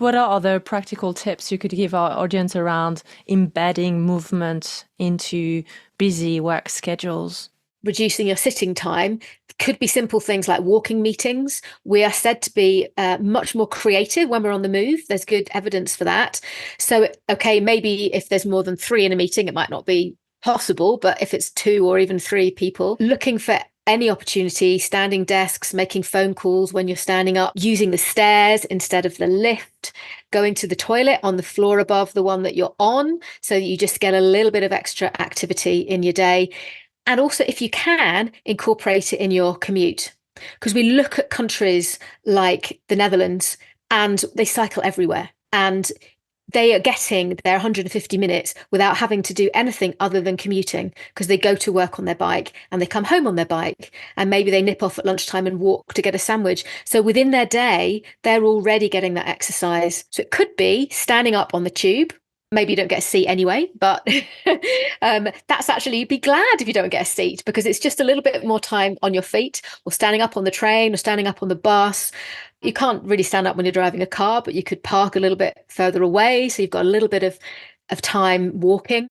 What are other practical tips you could give our audience around embedding movement into busy work schedules? Reducing your sitting time could be simple things like walking meetings. We are said to be much more creative when we're on the move. There's good evidence for that. So, okay, maybe if there's more than three in a meeting, it might not be possible, but if it's two or even three people, looking for any opportunity, standing desks, making phone calls when you're standing up, using the stairs instead of the lift, going to the toilet on the floor above the one that you're on, so that you just get a little bit of extra activity in your day. And also, if you can, incorporate it in your commute. Because we look at countries like the Netherlands and they cycle everywhere. And they are getting their 150 minutes without having to do anything other than commuting, because they go to work on their bike and they come home on their bike, and maybe they nip off at lunchtime and walk to get a sandwich. So within their day, they're already getting that exercise. So it could be standing up on the tube. Maybe you don't get a seat anyway, but that's actually, you'd be glad if you don't get a seat, because it's just a little bit more time on your feet, or standing up on the train or standing up on the bus. You can't really stand up when you're driving a car, but you could park a little bit further away. So you've got a little bit of time walking.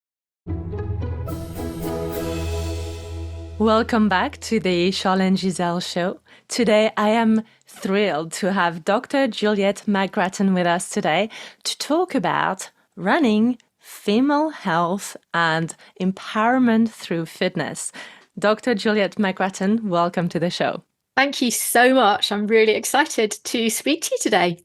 Welcome back to the Charlene Giselle Show. Today, I am thrilled to have Dr. Juliet McGrattan with us today to talk about running, female health, and empowerment through fitness. Dr. Juliet McGrattan, welcome to the show. Thank you so much. I'm really excited to speak to you today.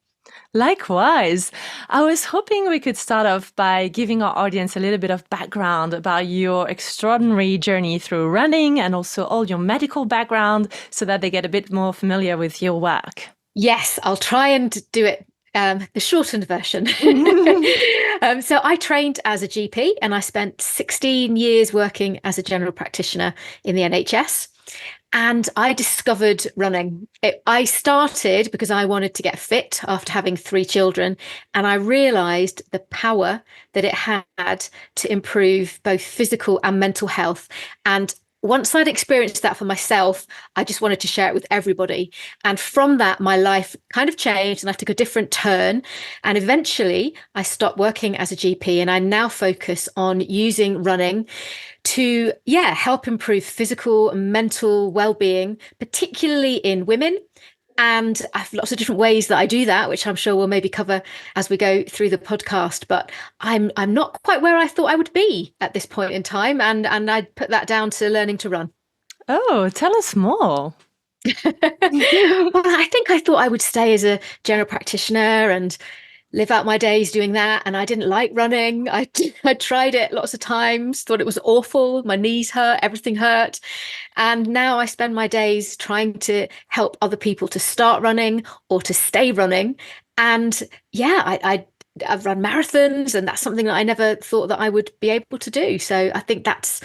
Likewise. I was hoping we could start off by giving our audience a little bit of background about your extraordinary journey through running and also all your medical background, so that they get a bit more familiar with your work. Yes, I'll try and do it the shortened version. So I trained as a GP, and I spent 16 years working as a general practitioner in the NHS. And I discovered running. I started because I wanted to get fit after having three children. And I realized the power that it had to improve both physical and mental health. And once I'd experienced that for myself, I just wanted to share it with everybody. And from that, my life kind of changed and I took a different turn. And eventually I stopped working as a GP, and I now focus on using running to, help improve physical and mental well-being, particularly in women. And I have lots of different ways that I do that, which I'm sure we'll maybe cover as we go through the podcast. But I'm not quite where I thought I would be at this point in time. And I'd put that down to learning to run. Oh, tell us more. Well, I think I thought I would stay as a general practitioner and live out my days doing that. And I didn't like running. I tried it lots of times, thought it was awful. My knees hurt, everything hurt. And now I spend my days trying to help other people to start running or to stay running. And I've run marathons, and that's something that I never thought that I would be able to do. So I think that's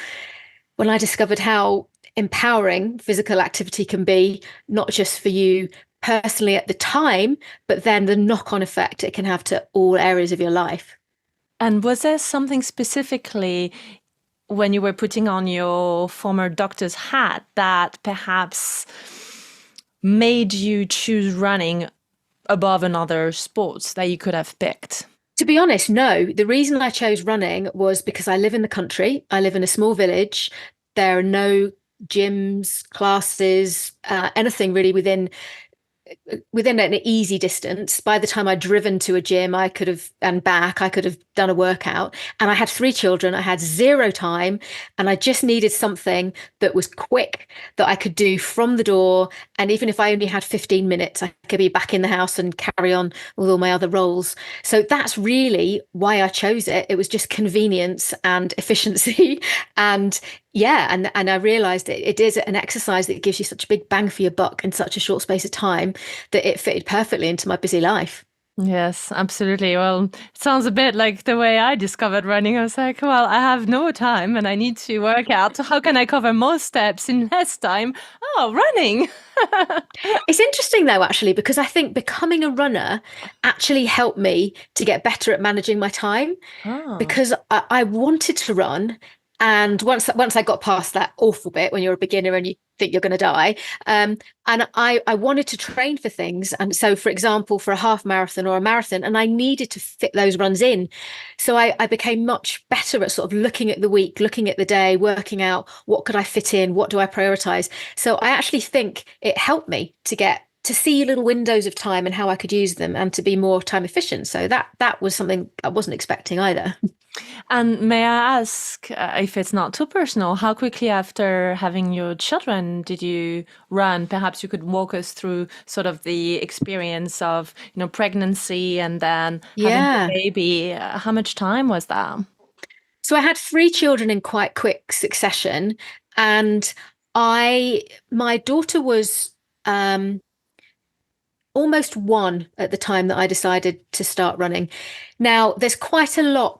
when I discovered how empowering physical activity can be, not just for you personally at the time, but then the knock-on effect it can have to all areas of your life. And was there something specifically when you were putting on your former doctor's hat that perhaps made you choose running above another sports that you could have picked? To be honest, no. The reason I chose running was because I live in the country. I live in a small village. There are no gyms, classes, anything really within an easy distance. By the time I'd driven to a gym, I could have done a workout. And I had three children. I had zero time, and I just needed something that was quick, that I could do from the door. And even if I only had 15 minutes, I could be back in the house and carry on with all my other roles. So that's really why I chose it. It was just convenience and efficiency. And I realized it is an exercise that gives you such a big bang for your buck in such a short space of time, that it fitted perfectly into my busy life. Yes, absolutely. Well, it sounds a bit like the way I discovered running. I was like, well, I have no time and I need to work out. So how can I cover more steps in less time? Oh, running. It's interesting though, actually, because I think becoming a runner actually helped me to get better at managing my time, because I wanted to run. And once I got past that awful bit when you're a beginner and you think you're going to die, and I wanted to train for things. And so, for example, for a half marathon or a marathon, and I needed to fit those runs in. So I became much better at sort of looking at the week, looking at the day, working out what could I fit in, what do I prioritize. So I actually think it helped me to get to see little windows of time and how I could use them and to be more time efficient. So that was something I wasn't expecting either. And may I ask, if it's not too personal, how quickly after having your children did you run? Perhaps you could walk us through sort of the experience of, pregnancy and then having the Yeah. baby. How much time was that? So I had three children in quite quick succession, and my daughter was almost one at the time that I decided to start running. Now, there's quite a lot.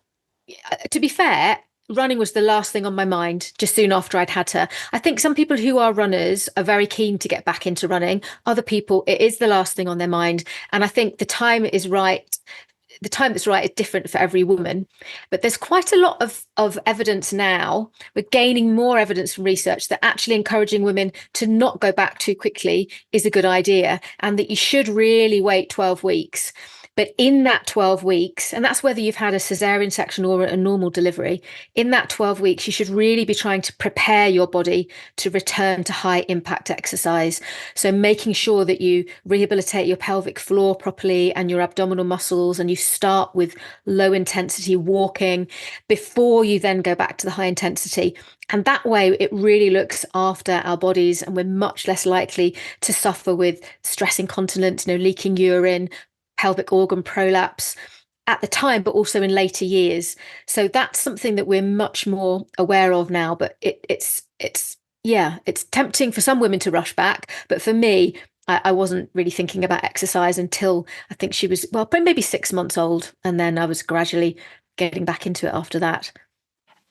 To be fair, running was the last thing on my mind just soon after I'd had her. I think some people who are runners are very keen to get back into running. Other people, it is the last thing on their mind. And I think the time is right. The time that's right is different for every woman. But there's quite a lot of evidence now. We're gaining more evidence from research that actually encouraging women to not go back too quickly is a good idea, and that you should really wait 12 weeks. But in that 12 weeks, and that's whether you've had a cesarean section or a normal delivery, in that 12 weeks, you should really be trying to prepare your body to return to high impact exercise. So making sure that you rehabilitate your pelvic floor properly and your abdominal muscles, and you start with low intensity walking before you then go back to the high intensity. And that way, it really looks after our bodies, and we're much less likely to suffer with stress incontinence, leaking urine, pelvic organ prolapse at the time, but also in later years. So that's something that we're much more aware of now. But it's tempting for some women to rush back, but for me, I wasn't really thinking about exercise until I think she was, well, maybe 6 months old, and then I was gradually getting back into it after that.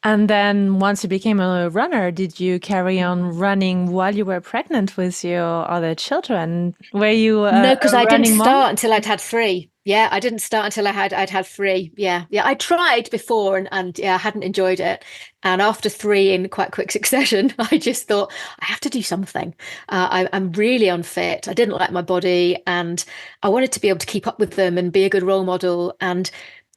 And then once you became a runner, did you carry on running while you were pregnant with your other children? Were you No, a because I didn't running mom? start until I'd had three. Yeah, I didn't start until I'd had three. Yeah, yeah. I tried before, and yeah, I hadn't enjoyed it. And after three in quite quick succession, I just thought I have to do something. I'm really unfit. I didn't like my body, and I wanted to be able to keep up with them and be a good role model.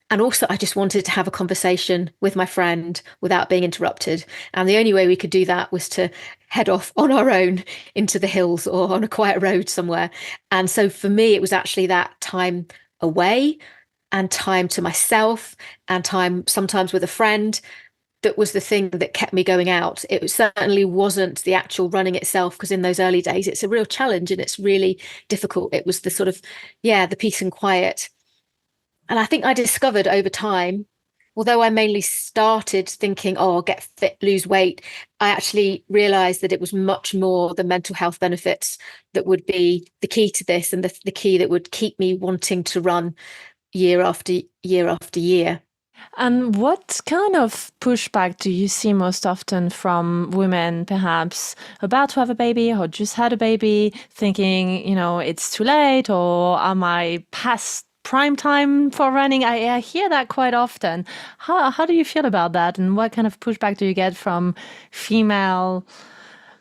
And also, I just wanted to have a conversation with my friend without being interrupted. And the only way we could do that was to head off on our own into the hills or on a quiet road somewhere. And so for me, it was actually that time away and time to myself and time sometimes with a friend that was the thing that kept me going out. It certainly wasn't the actual running itself, because in those early days, it's a real challenge and it's really difficult. It was the sort of, yeah, the peace and quiet. And I think I discovered over time, although I mainly started thinking, oh, I'll get fit, lose weight, I actually realized that it was much more the mental health benefits that would be the key to this, and the key that would keep me wanting to run year after year after year. And what kind of pushback do you see most often from women, perhaps about to have a baby or just had a baby, thinking, it's too late, or am I past prime time for running? I hear that quite often. How do you feel about that? And what kind of pushback do you get from female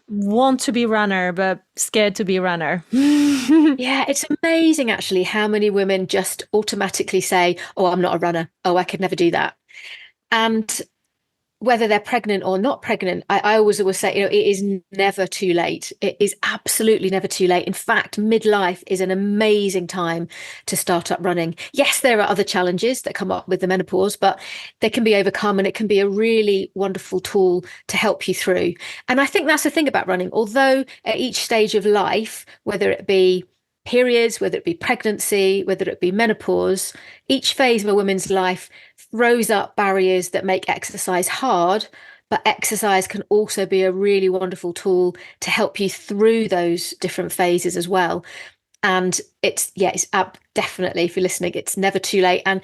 want to be runner, but scared to be runner? Yeah, it's amazing actually how many women just automatically say, oh, I'm not a runner. Oh, I could never do that. And whether they're pregnant or not pregnant, I always say, it is never too late. It is absolutely never too late. In fact, midlife is an amazing time to start up running. Yes, there are other challenges that come up with the menopause, but they can be overcome, and it can be a really wonderful tool to help you through. And I think that's the thing about running. Although at each stage of life, whether it be periods, whether it be pregnancy, whether it be menopause, each phase of a woman's life throws up barriers that make exercise hard, but exercise can also be a really wonderful tool to help you through those different phases as well. And it's definitely, if you're listening, it's never too late. And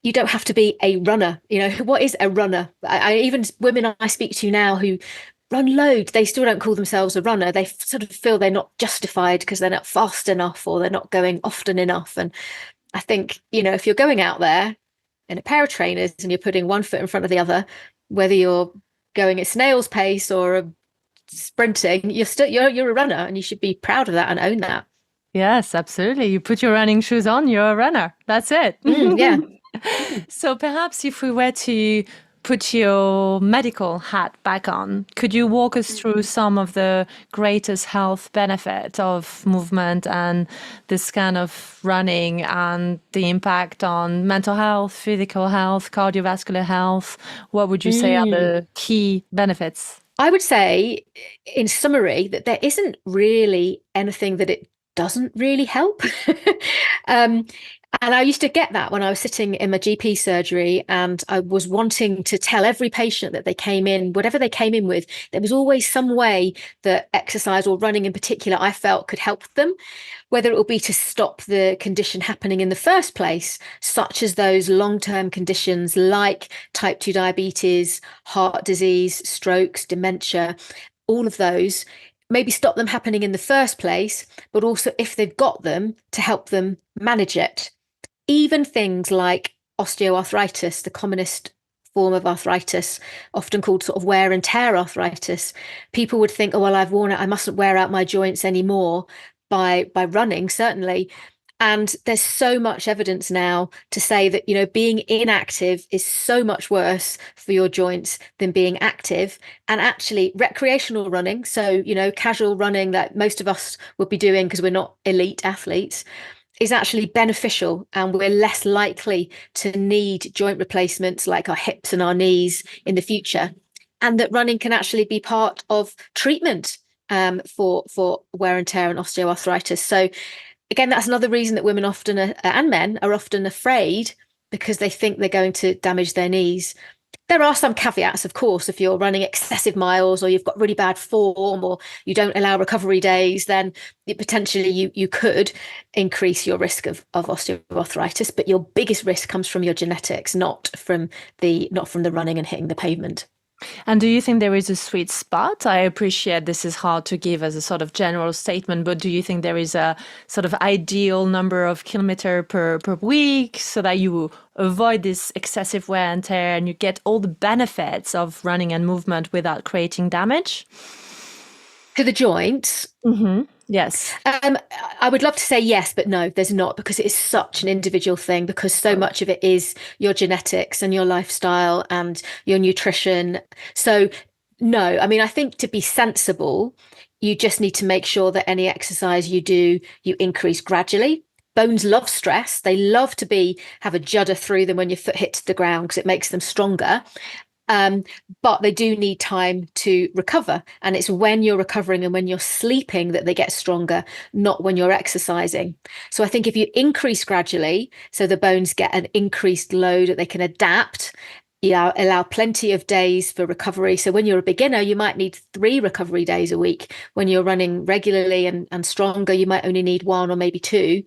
you don't have to be a runner. What is a runner? I even women I speak to now who run loads, they still don't call themselves a runner. They sort of feel they're not justified because they're not fast enough or they're not going often enough. And I think, if you're going out there in a pair of trainers and you're putting one foot in front of the other, whether you're going at snail's pace or sprinting, you're a runner, and you should be proud of that and own that. Yes, absolutely. You put your running shoes on, you're a runner. That's it. Yeah. So perhaps if we were to put your medical hat back on, could you walk us through some of the greatest health benefit of movement and this kind of running and the impact on mental health, physical health, cardiovascular health? What would you say are the key benefits? I would say, in summary, that there isn't really anything that it doesn't really help. And I used to get that when I was sitting in my GP surgery and I was wanting to tell every patient that they came in, whatever they came in with, there was always some way that exercise or running in particular I felt could help them, whether it will be to stop the condition happening in the first place, such as those long-term conditions like type 2 diabetes, heart disease, strokes, dementia, all of those. Maybe stop them happening in the first place, but also if they've got them, to help them manage it. Even things like osteoarthritis, the commonest form of arthritis, often called sort of wear and tear arthritis. People would think, oh, well, I've worn it, I mustn't wear out my joints anymore by running, certainly. And there's so much evidence now to say that, being inactive is so much worse for your joints than being active. And actually, recreational running, so, casual running that most of us would be doing because we're not elite athletes, is actually beneficial, and we're less likely to need joint replacements like our hips and our knees in the future. And that running can actually be part of treatment for wear and tear and osteoarthritis. So again, that's another reason that women often and men are often afraid, because they think they're going to damage their knees. There are some caveats, of course. If you're running excessive miles or you've got really bad form or you don't allow recovery days, then potentially you could increase your risk of osteoarthritis. But your biggest risk comes from your genetics, not from the running and hitting the pavement. And do you think there is a sweet spot? I appreciate this is hard to give as a sort of general statement, but do you think there is a sort of ideal number of kilometer per week so that you avoid this excessive wear and tear and you get all the benefits of running and movement without creating damage? To the joints? Mm-hmm. Yes. I would love to say yes, but no, there's not, because it is such an individual thing, because so much of it is your genetics and your lifestyle and your nutrition. So no, I mean, I think to be sensible, you just need to make sure that any exercise you do, you increase gradually. Bones love stress. They love to have a judder through them when your foot hits the ground because it makes them stronger. But they do need time to recover. And it's when you're recovering and when you're sleeping that they get stronger, not when you're exercising. So I think if you increase gradually, so the bones get an increased load that they can adapt, you allow plenty of days for recovery. So when you're a beginner, you might need 3 recovery days a week. When you're running regularly and stronger, you might only need 1 or maybe 2.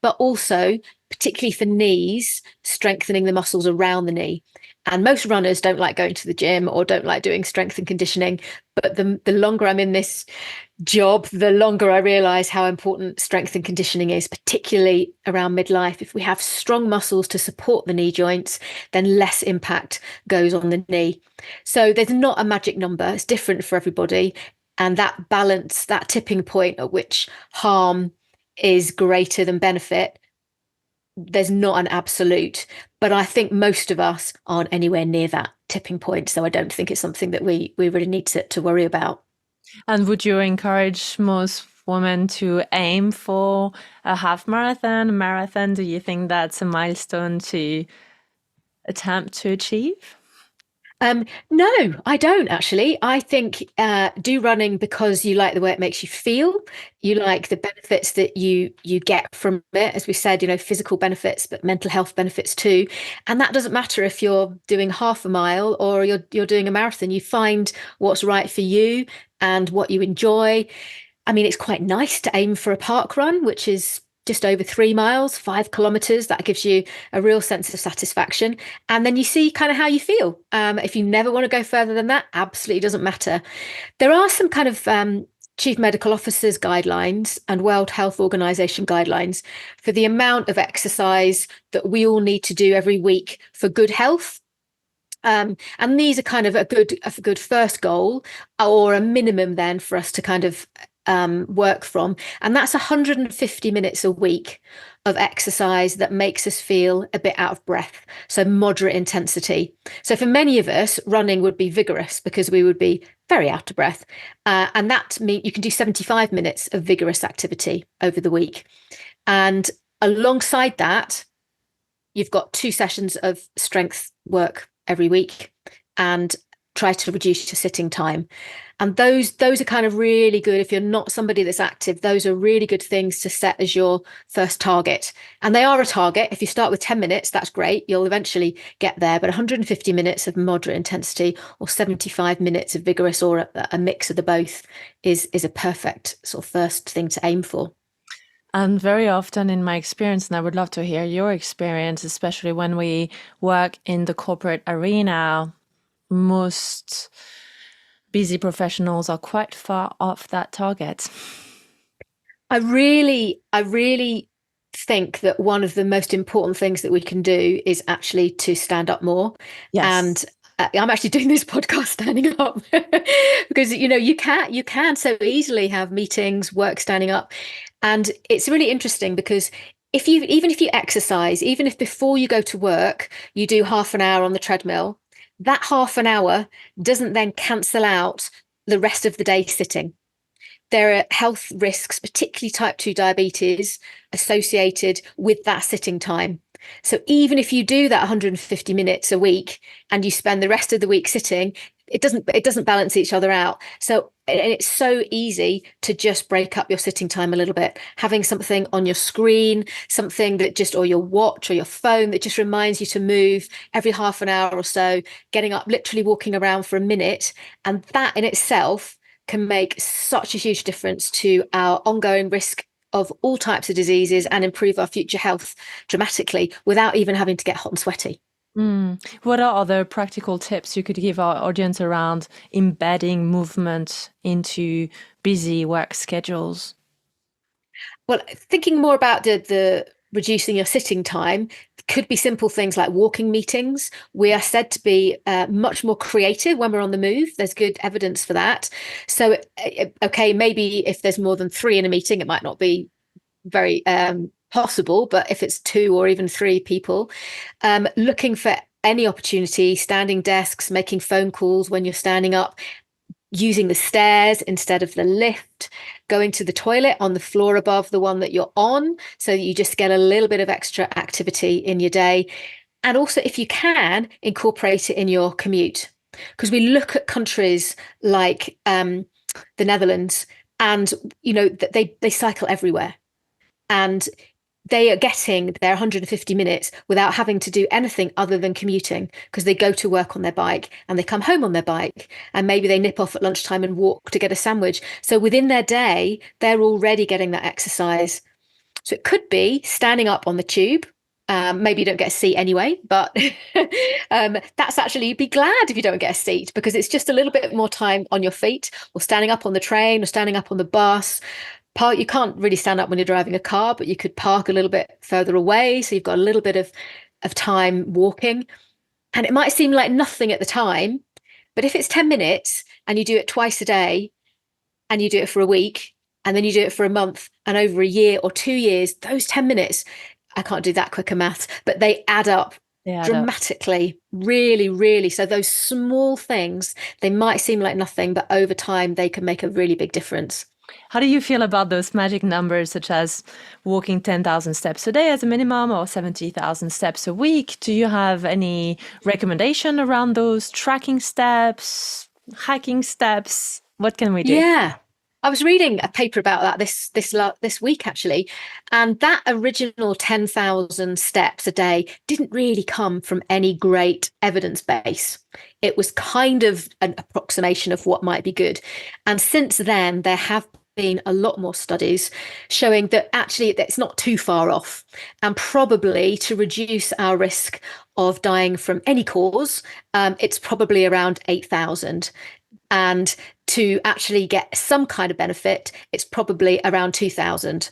But also, particularly for knees, strengthening the muscles around the knee. And most runners don't like going to the gym or don't like doing strength and conditioning. But the longer I'm in this job, the longer I realize how important strength and conditioning is, particularly around midlife. If we have strong muscles to support the knee joints, then less impact goes on the knee. So there's not a magic number. It's different for everybody. And that balance, that tipping point at which harm is greater than benefit, there's not an absolute, but I think most of us aren't anywhere near that tipping point. So I don't think it's something that we really need to worry about. And would you encourage most women to aim for a half marathon, a marathon? Do you think that's a milestone to attempt to achieve? No, I don't actually. I think do running because you like the way it makes you feel. You like the benefits that you get from it. As we said, physical benefits, but mental health benefits too. And that doesn't matter if you're doing half a mile or you're doing a marathon. You find what's right for you and what you enjoy. I mean, it's quite nice to aim for a park run, which is just over 3 miles, 5 kilometers. That gives you a real sense of satisfaction. And then you see kind of how you feel. If you never want to go further than that, absolutely doesn't matter. There are some kind of Chief Medical Officer's guidelines and World Health Organization guidelines for the amount of exercise that we all need to do every week for good health. And these are kind of a good first goal, or a minimum then for us to kind of work from. And that's 150 minutes a week of exercise that makes us feel a bit out of breath. So moderate intensity. So for many of us, running would be vigorous because we would be very out of breath. And that means you can do 75 minutes of vigorous activity over the week. And alongside that, you've got 2 sessions of strength work every week, and try to reduce your sitting time. And those are kind of really good. If you're not somebody that's active, those are really good things to set as your first target. And they are a target. If you start with 10 minutes, that's great. You'll eventually get there. But 150 minutes of moderate intensity or 75 minutes of vigorous, or a mix of the both, is a perfect sort of first thing to aim for. And very often in my experience, and I would love to hear your experience, especially when we work in the corporate arena, most busy professionals are quite far off that target. I really think that one of the most important things that we can do is actually to stand up more. Yes. And I'm actually doing this podcast standing up because you can so easily have meetings, work standing up. And it's really interesting because even if you exercise, even if before you go to work you do half an hour on the treadmill, that half an hour doesn't then cancel out the rest of the day sitting. There are health risks, particularly type 2 diabetes, associated with that sitting time. So even if you do that 150 minutes a week and you spend the rest of the week sitting, it doesn't balance each other out. So, and it's so easy to just break up your sitting time a little bit, having something on your screen, something that just, or your watch or your phone, that just reminds you to move every half an hour or so, getting up, literally walking around for a minute. And that in itself can make such a huge difference to our ongoing risk of all types of diseases and improve our future health dramatically without even having to get hot and sweaty. What are other practical tips you could give our audience around embedding movement into busy work schedules? Well, thinking more about the reducing your sitting time could be simple things like walking meetings. We are said to be much more creative when we're on the move. There's good evidence for that. So, okay, maybe if there's more than 3 in a meeting, it might not be very possible, but if it's 2 or even 3 people, looking for any opportunity, standing desks, making phone calls when you're standing up, using the stairs instead of the lift, going to the toilet on the floor above the one that you're on, so that you just get a little bit of extra activity in your day. And also, if you can, incorporate it in your commute. Because we look at countries like the Netherlands, and they cycle everywhere. And they are getting their 150 minutes without having to do anything other than commuting, because they go to work on their bike and they come home on their bike, and maybe they nip off at lunchtime and walk to get a sandwich. So within their day, they're already getting that exercise. So it could be standing up on the tube. Maybe you don't get a seat anyway, but that's actually, you'd be glad if you don't get a seat, because it's just a little bit more time on your feet, or standing up on the train, or standing up on the bus. You can't really stand up when you're driving a car, but you could park a little bit further away, so you've got a little bit of time walking. And it might seem like nothing at the time, but if it's 10 minutes and you do it twice a day, and you do it for a week, and then you do it for a month, and over a year or 2 years, those 10 minutes, I can't do that quicker maths, but they add up dramatically. Really, really. So those small things, they might seem like nothing, but over time they can make a really big difference. How do you feel about those magic numbers, such as walking 10,000 steps a day as a minimum, or 70,000 steps a week? Do you have any recommendation around those tracking steps, hiking steps? What can we do? Yeah. I was reading a paper about that this week, actually, and that original 10,000 steps a day didn't really come from any great evidence base. It was kind of an approximation of what might be good. And since then, there have been a lot more studies showing that actually it's not too far off, and probably to reduce our risk of dying from any cause, it's probably around 8,000. And to actually get some kind of benefit, it's probably around 2,000.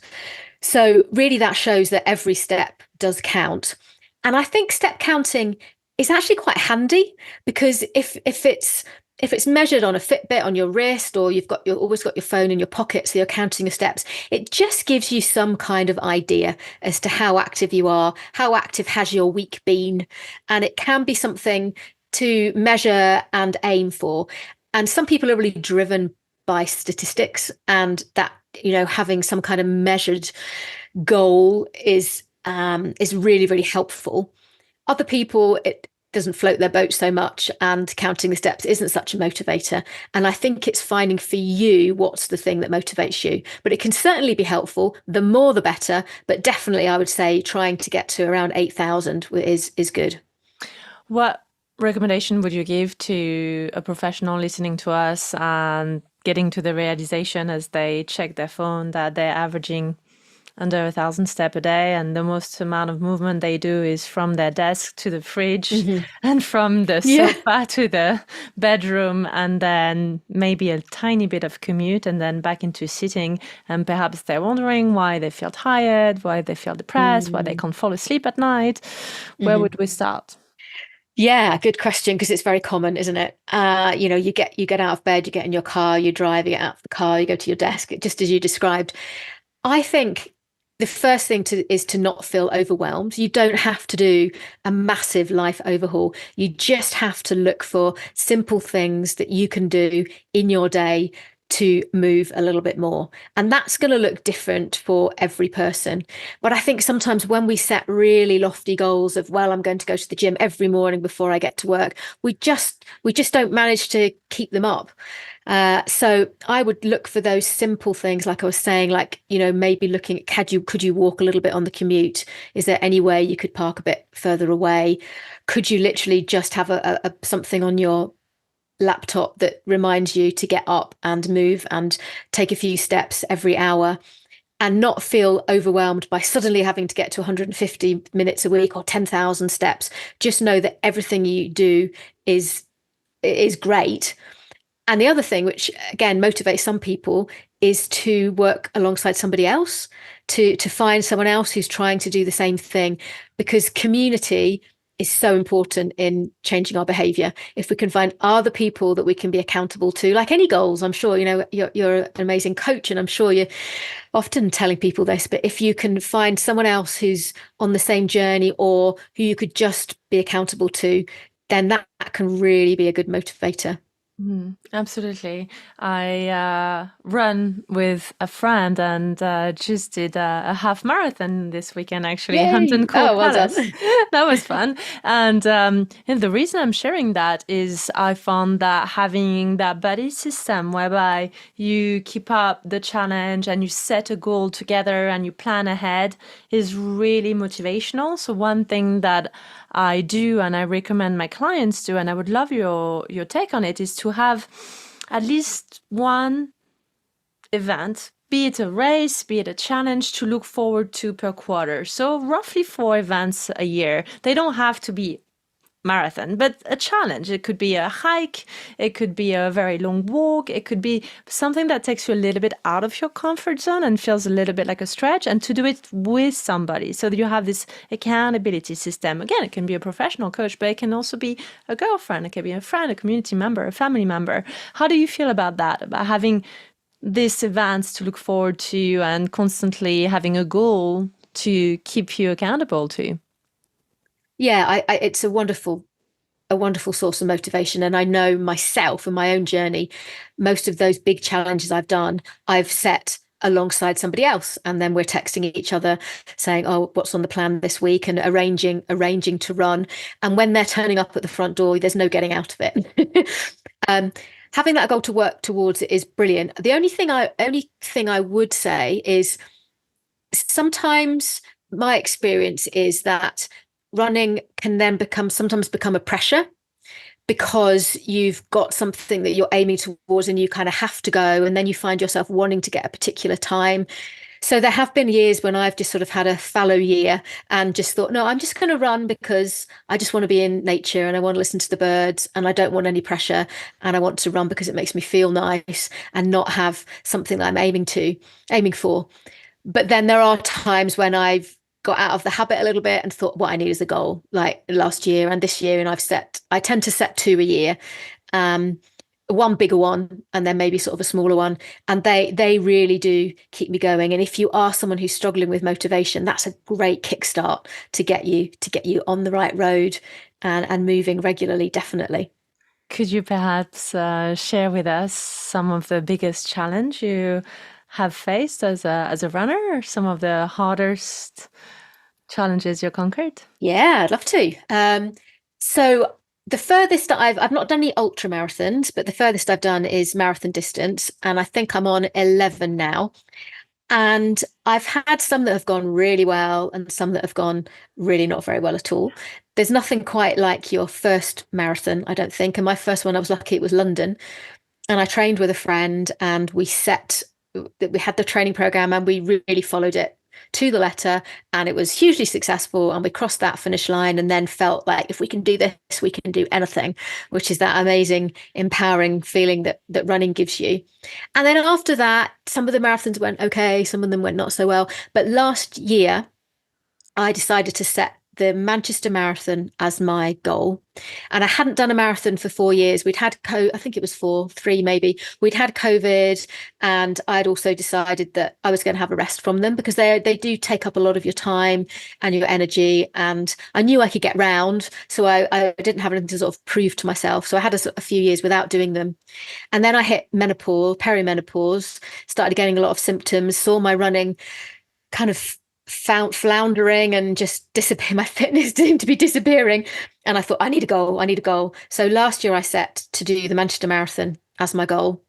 So really that shows that every step does count. And I think step counting is actually quite handy, because if it's measured on a Fitbit on your wrist, or you've always got your phone in your pocket, so you're counting your steps, it just gives you some kind of idea as to how active you are, how active has your week been, and it can be something to measure and aim for. And some people are really driven by statistics, and that, having some kind of measured goal is really, really helpful. Other people, it doesn't float their boat so much, and counting the steps isn't such a motivator. And I think it's finding for you what's the thing that motivates you. But it can certainly be helpful. The more, the better. But definitely, I would say trying to get to around 8,000 is good. What recommendation would you give to a professional listening to us and getting to the realization as they check their phone that they're averaging under 1,000 steps a day, and the most amount of movement they do is from their desk to the fridge and from the sofa to the bedroom, and then maybe a tiny bit of commute and then back into sitting, and perhaps they're wondering why they feel tired, why they feel depressed, why they can't fall asleep at night. Where would we start? Yeah, good question, because it's very common, isn't it? You get out of bed, you get in your car, you drive, you get out of the car, you go to your desk, just as you described. I think the first thing is to not feel overwhelmed. You don't have to do a massive life overhaul. You just have to look for simple things that you can do in your day to move a little bit more. And that's going to look different for every person. But I think sometimes when we set really lofty goals of, well, I'm going to go to the gym every morning before I get to work, we just don't manage to keep them up. So I would look for those simple things, like I was saying, like, maybe looking at, could you walk a little bit on the commute? Is there any way you could park a bit further away? Could you literally just have a something on your laptop that reminds you to get up and move and take a few steps every hour, and not feel overwhelmed by suddenly having to get to 150 minutes a week or 10,000 steps? Just know that everything you do is great. And the other thing, which again motivates some people, is to work alongside somebody else, to find someone else who's trying to do the same thing, because community is so important in changing our behavior. If we can find other people that we can be accountable to, like any goals, I'm sure, you're an amazing coach, and I'm sure you're often telling people this, but if you can find someone else who's on the same journey, or who you could just be accountable to, then that can really be a good motivator. Absolutely. I run with a friend and just did a half marathon this weekend, actually. Yay! Hampton Court Oh, well Palace. done. That was fun. And the reason I'm sharing that is I found that having that buddy system whereby you keep up the challenge and you set a goal together and you plan ahead is really motivational. So one thing that I do and I recommend my clients do, and I would love your take on it, is to have at least one event, be it a race, be it a challenge, to look forward to per quarter. So roughly 4 events a year. They don't have to be marathon, but a challenge. It could be a hike, it could be a very long walk, it could be something that takes you a little bit out of your comfort zone and feels a little bit like a stretch, and to do it with somebody so that you have this accountability system. Again, it can be a professional coach, but it can also be a girlfriend, it can be a friend, a community member, a family member. How do you feel about that, about having these events to look forward to and constantly having a goal to keep you accountable to? Yeah, it's a wonderful source of motivation. And I know myself and my own journey, most of those big challenges I've done, I've set alongside somebody else, and then we're texting each other saying, oh, what's on the plan this week, and arranging to run. And when they're turning up at the front door, there's no getting out of it. Having that goal to work towards it is brilliant. The only thing I would say is, sometimes my experience is that running can then sometimes become a pressure, because you've got something that you're aiming towards and you kind of have to go, and then you find yourself wanting to get a particular time. So there have been years when I've just sort of had a fallow year and just thought, no, I'm just going to run because I just want to be in nature and I want to listen to the birds and I don't want any pressure, and I want to run because it makes me feel nice and not have something that I'm aiming for. But then there are times when I've got out of the habit a little bit and thought what I need is a goal, like last year and this year. And I tend to set two a year. Um, one bigger one and then maybe sort of a smaller one, and they really do keep me going. And if you are someone who's struggling with motivation, that's a great kickstart to get you on the right road and moving regularly, definitely. Could you perhaps share with us some of the biggest challenge you have faced as a runner, or some of the hardest challenges you conquered? Yeah, I'd love to. So the furthest that I've not done any ultra marathons, but the furthest I've done is marathon distance, and I think I'm on 11 now. And I've had some that have gone really well and some that have gone really not very well at all. There's nothing quite like your first marathon, I don't think. And my first one, I was lucky, it was London. And I trained with a friend and we had the training program and we really followed it to the letter, and it was hugely successful, and we crossed that finish line and then felt like if we can do this we can do anything, which is that amazing empowering feeling that running gives you. And then after that, some of the marathons went okay, some of them went not so well, but last year I decided to set the Manchester Marathon as my goal. And I hadn't done a marathon for 4 years. We'd had I think it was 3 maybe. We'd had COVID, and I'd also decided that I was going to have a rest from them because they do take up a lot of your time and your energy. And I knew I could get round, so I didn't have anything to sort of prove to myself. So I had a few years without doing them. And then I hit menopause, perimenopause, started getting a lot of symptoms, saw my running kind of floundering and just disappear. My fitness seemed to be disappearing, and I thought I need a goal. I need a goal. So last year I set to do the Manchester Marathon as my goal,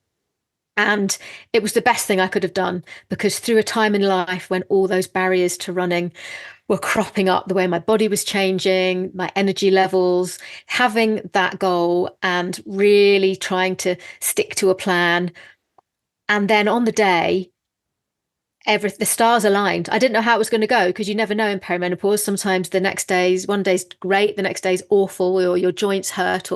and it was the best thing I could have done, because through a time in life when all those barriers to running were cropping up, the way my body was changing, my energy levels, having that goal and really trying to stick to a plan, and then on the day the stars aligned. I didn't know how it was going to go, because you never know in perimenopause. Sometimes one day's great, the next day's awful, or your joints hurt,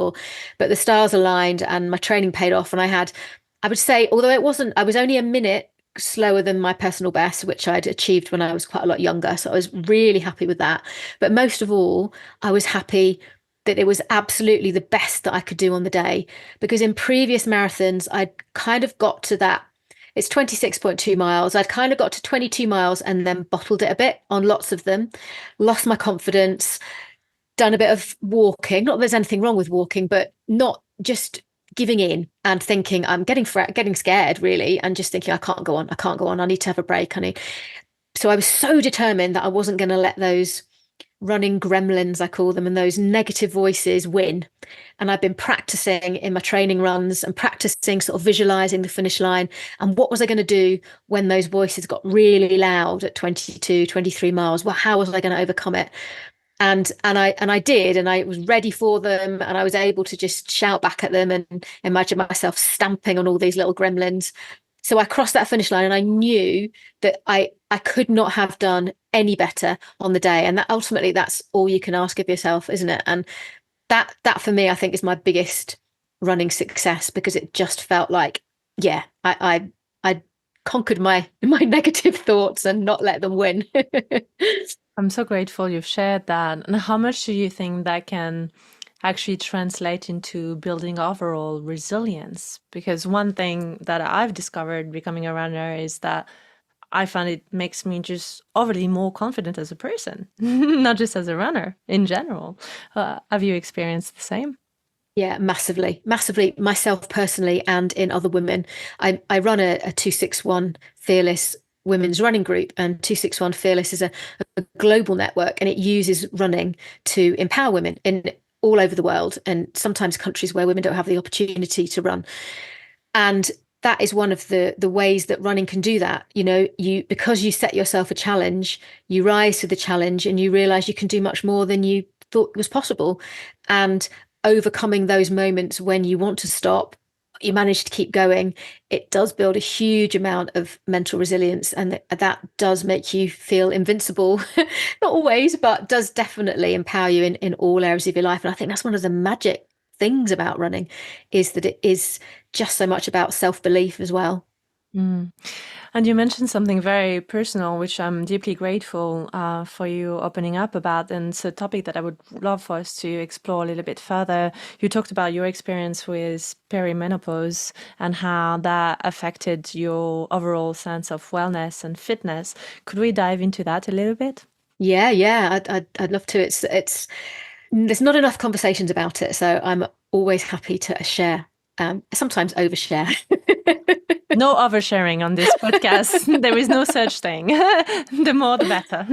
but the stars aligned and my training paid off. And I would say, although I was only a minute slower than my personal best, which I'd achieved when I was quite a lot younger. So I was really happy with that. But most of all, I was happy that it was absolutely the best that I could do on the day, because in previous marathons, I'd kind of got to that. It's 26.2 miles. I'd kind of got to 22 miles and then bottled it a bit on lots of them, lost my confidence, done a bit of walking. Not that there's anything wrong with walking, but not just giving in and thinking I'm getting scared, really, and just thinking I can't go on. I need to have a break. So I was so determined that I wasn't going to let those running gremlins, I call them, and those negative voices win. And I've been practicing in my training runs and practicing sort of visualizing the finish line. And what was I going to do when those voices got really loud at 22, 23 miles? Well, how was I going to overcome it? And I did, and I was ready for them, and I was able to just shout back at them and imagine myself stamping on all these little gremlins. So I crossed that finish line, and I knew that I could not have done any better on the day. And that ultimately, that's all you can ask of yourself, isn't it? And that for me, I think, is my biggest running success, because it just felt like, yeah, I conquered my negative thoughts and not let them win. I'm so grateful you've shared that. And how much do you think that can actually translate into building overall resilience? Because one thing that I've discovered becoming a runner is that I find it makes me just overly more confident as a person, not just as a runner in general. Have you experienced the same? Yeah, massively, massively, myself personally and in other women. I run a 261 Fearless women's running group, and 261 Fearless is a global network, and it uses running to empower women in all over the world, and sometimes countries where women don't have the opportunity to run. And that is one of the ways that running can do that. Because you set yourself a challenge, you rise to the challenge, and you realize you can do much more than you thought was possible. And overcoming those moments when you want to stop, you manage to keep going, it does build a huge amount of mental resilience, and that does make you feel invincible. Not always, but does definitely empower you in all areas of your life. And I think that's one of the magic things about running, is that it is just so much about self-belief as well. Mm. And you mentioned something very personal, which I'm deeply grateful for you opening up about. And it's a topic that I would love for us to explore a little bit further. You talked about your experience with perimenopause and how that affected your overall sense of wellness and fitness. Could we dive into that a little bit? Yeah, I'd love to. It's there's not enough conversations about it, so I'm always happy to share. Sometimes overshare. No oversharing on this podcast. There is no such thing. The more, the better.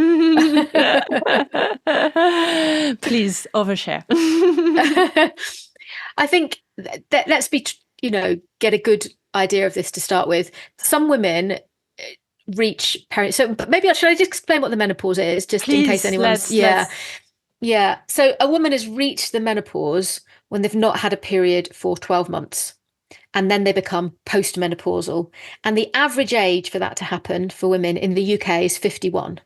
Please overshare. I think that let's be, get a good idea of this to start with. Some women reach period. So maybe should I just explain what the menopause is, just in case Please, anyone's, yeah. So a woman has reached the menopause when they've not had a period for 12 months. And then they become postmenopausal. And the average age for that to happen for women in the UK is 51.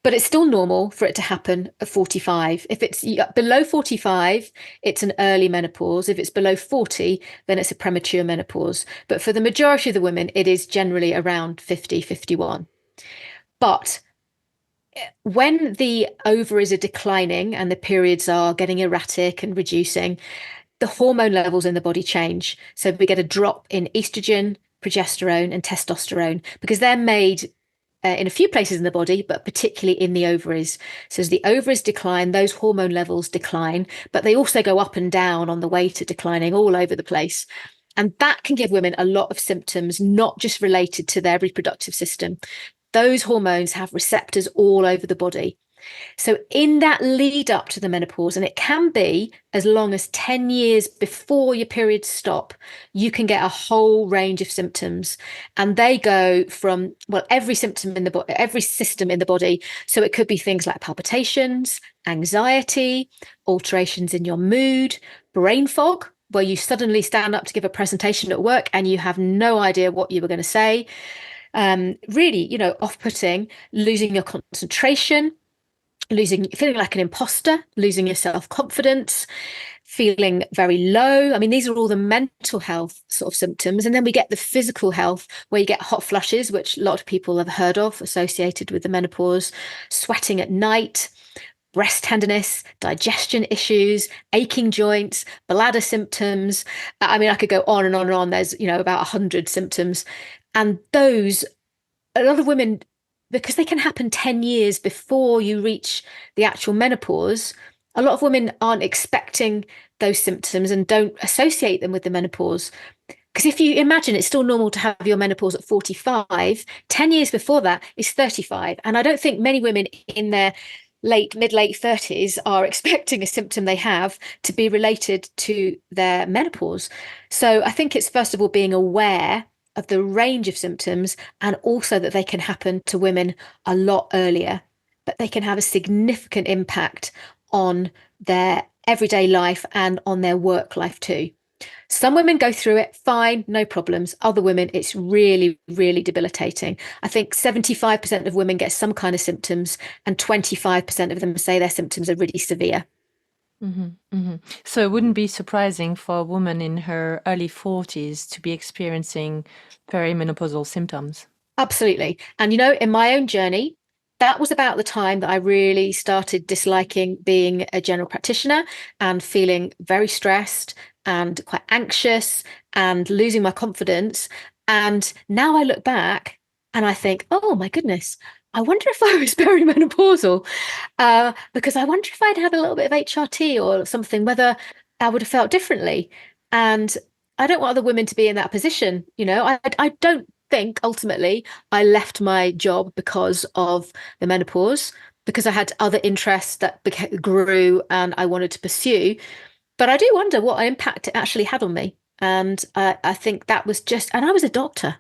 But it's still normal for it to happen at 45. If it's below 45, it's an early menopause. If it's below 40, then it's a premature menopause. But for the majority of the women, it is generally around 50, 51. But when the ovaries are declining and the periods are getting erratic and reducing, the hormone levels in the body change. So we get a drop in estrogen, progesterone, and testosterone because they're made in a few places in the body, but particularly in the ovaries. So as the ovaries decline, those hormone levels decline, but they also go up and down on the way to declining all over the place. And that can give women a lot of symptoms, not just related to their reproductive system. Those hormones have receptors all over the body. So in that lead up to the menopause, and it can be as long as 10 years before your periods stop, you can get a whole range of symptoms. And they go from, well, every symptom in the body, every system in the body. So it could be things like palpitations, anxiety, alterations in your mood, brain fog, where you suddenly stand up to give a presentation at work and you have no idea what you were going to say. Really, off-putting, losing your concentration, feeling like an imposter, losing your self-confidence, feeling very low. I mean, these are all the mental health sort of symptoms. And then we get the physical health where you get hot flushes, which a lot of people have heard of associated with the menopause, sweating at night, breast tenderness, digestion issues, aching joints, bladder symptoms. I mean, I could go on and on and on. There's, about 100 symptoms. And those, a lot of women, because they can happen 10 years before you reach the actual menopause, a lot of women aren't expecting those symptoms and don't associate them with the menopause. Because if you imagine it's still normal to have your menopause at 45, 10 years before that is 35. And I don't think many women in their late 30s are expecting a symptom they have to be related to their menopause. So I think it's first of all being aware of the range of symptoms and also that they can happen to women a lot earlier, but they can have a significant impact on their everyday life and on their work life too. Some women go through it fine, no problems. Other women, it's really, really debilitating. I think 75% of women get some kind of symptoms, and 25% of them say their symptoms are really severe. So it wouldn't be surprising for a woman in her early 40s to be experiencing perimenopausal symptoms. Absolutely. And, in my own journey, that was about the time that I really started disliking being a general practitioner and feeling very stressed and quite anxious and losing my confidence. And now I look back and I think, oh my goodness, I wonder if I was perimenopausal, because I wonder if I'd had a little bit of HRT or something, whether I would have felt differently. And I don't want other women to be in that position. I don't think ultimately I left my job because of the menopause, because I had other interests that grew and I wanted to pursue. But I do wonder what impact it actually had on me. And I think that was and I was a doctor,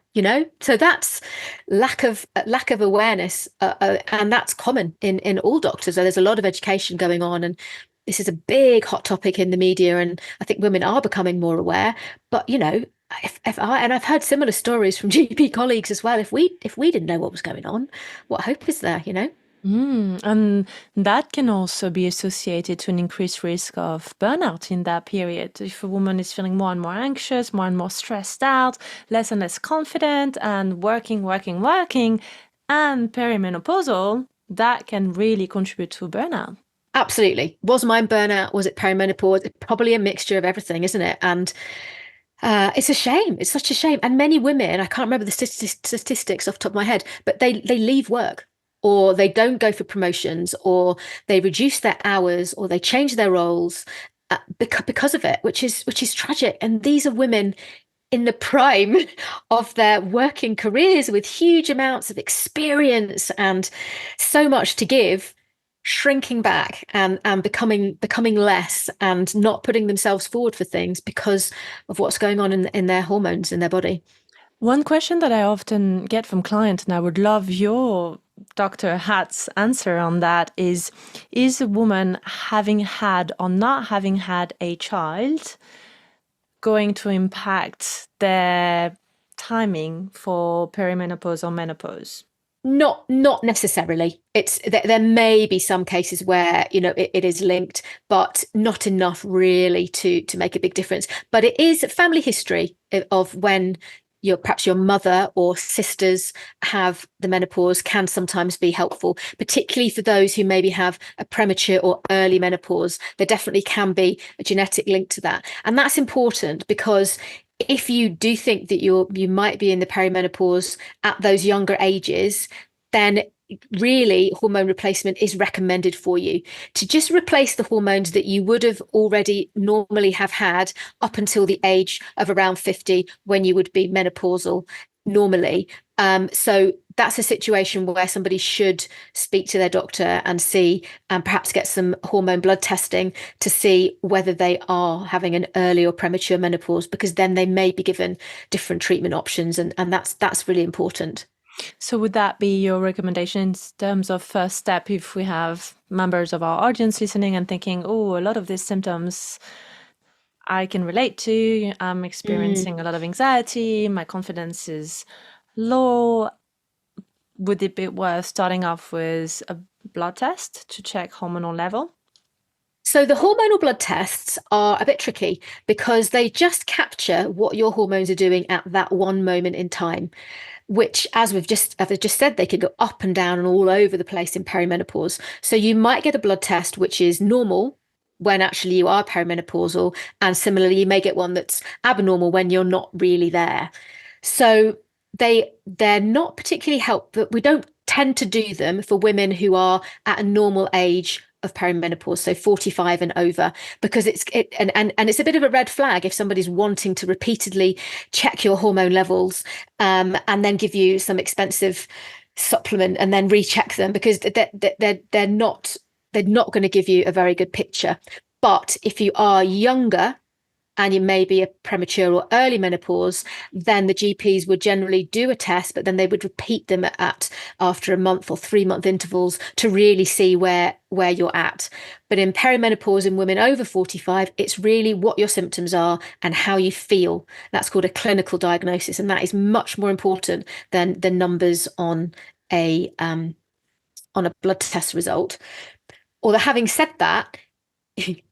so that's lack of awareness, and that's common in all doctors. So there's a lot of education going on, and this is a big hot topic in the media, and I think women are becoming more aware. But if I've heard similar stories from GP colleagues as well. If we didn't know what was going on, what hope is there? And that can also be associated to an increased risk of burnout in that period. If a woman is feeling more and more anxious, more and more stressed out, less and less confident, and working, and perimenopausal, that can really contribute to burnout. Absolutely. Was mine burnout? Was it perimenopause? It's probably a mixture of everything, isn't it? And it's a shame. It's such a shame. And many women, I can't remember the statistics off the top of my head, but they leave work, or they don't go for promotions, or they reduce their hours, or they change their roles because of it, which is tragic. And these are women in the prime of their working careers with huge amounts of experience and so much to give, shrinking back and becoming less and not putting themselves forward for things because of what's going on in their hormones in their body. One question that I often get from clients, and I would love your Dr. Hatt's answer on that, is a woman having had or not having had a child going to impact their timing for perimenopause or menopause? Not necessarily. It's there may be some cases where it is linked, but not enough really to make a big difference. But it is family history of when perhaps your mother or sisters have the menopause can sometimes be helpful, particularly for those who maybe have a premature or early menopause. There definitely can be a genetic link to that, and that's important because if you do think that you might be in the perimenopause at those younger ages, then really hormone replacement is recommended for you to just replace the hormones that you would have already normally have had up until the age of around 50 when you would be menopausal normally. So that's a situation where somebody should speak to their doctor and see, and perhaps get some hormone blood testing to see whether they are having an early or premature menopause, because then they may be given different treatment options, and that's really important. So would that be your recommendation in terms of first step if we have members of our audience listening and thinking, oh, a lot of these symptoms I can relate to, I'm experiencing a lot of anxiety, my confidence is low. Would it be worth starting off with a blood test to check hormonal level? So the hormonal blood tests are a bit tricky because they just capture what your hormones are doing at that one moment in time, which, as I've just said, they could go up and down and all over the place in perimenopause. So you might get a blood test which is normal when actually you are perimenopausal, and similarly, you may get one that's abnormal when you're not really there. So they're not particularly helpful, but we don't tend to do them for women who are at a normal age of perimenopause, so 45 and over, because it's a bit of a red flag if somebody's wanting to repeatedly check your hormone levels, and then give you some expensive supplement and then recheck them, because they're not going to give you a very good picture. But if you are younger and you may be a premature or early menopause, then the GPs would generally do a test, but then they would repeat them after a month or 3-month intervals to really see where you're at. But in perimenopause in women over 45, it's really what your symptoms are and how you feel. That's called a clinical diagnosis, and that is much more important than the numbers on a blood test result. Although having said that,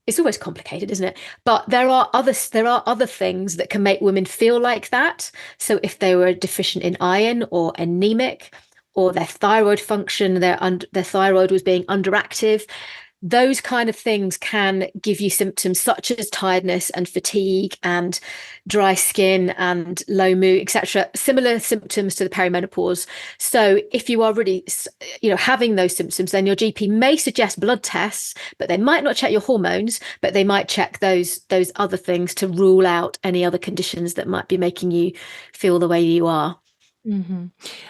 it's always complicated, isn't it? But there are other things that can make women feel like that. So if they were deficient in iron or anemic, or their thyroid function, their thyroid was being underactive, those kind of things can give you symptoms such as tiredness and fatigue and dry skin and low mood, etc. Similar symptoms to the perimenopause. So if you are really, having those symptoms, then your GP may suggest blood tests, but they might not check your hormones, but they might check those other things to rule out any other conditions that might be making you feel the way you are. Mm-hmm.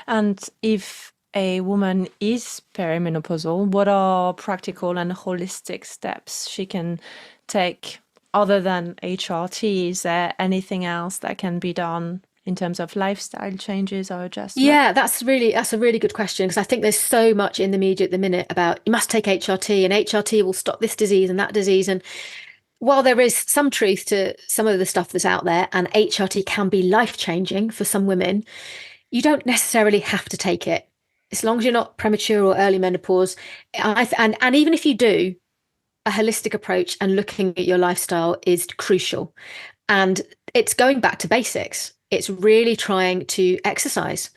And if a woman is perimenopausal, what are practical and holistic steps she can take other than HRT? Is there anything else that can be done in terms of lifestyle changes or adjustments? Yeah, that's a really good question, because I think there's so much in the media at the minute about you must take HRT and HRT will stop this disease and that disease. And while there is some truth to some of the stuff that's out there, and HRT can be life-changing for some women, you don't necessarily have to take it. as long as you're not premature or early menopause, and even if you do, a holistic approach and looking at your lifestyle is crucial. And it's going back to basics. It's really trying to exercise.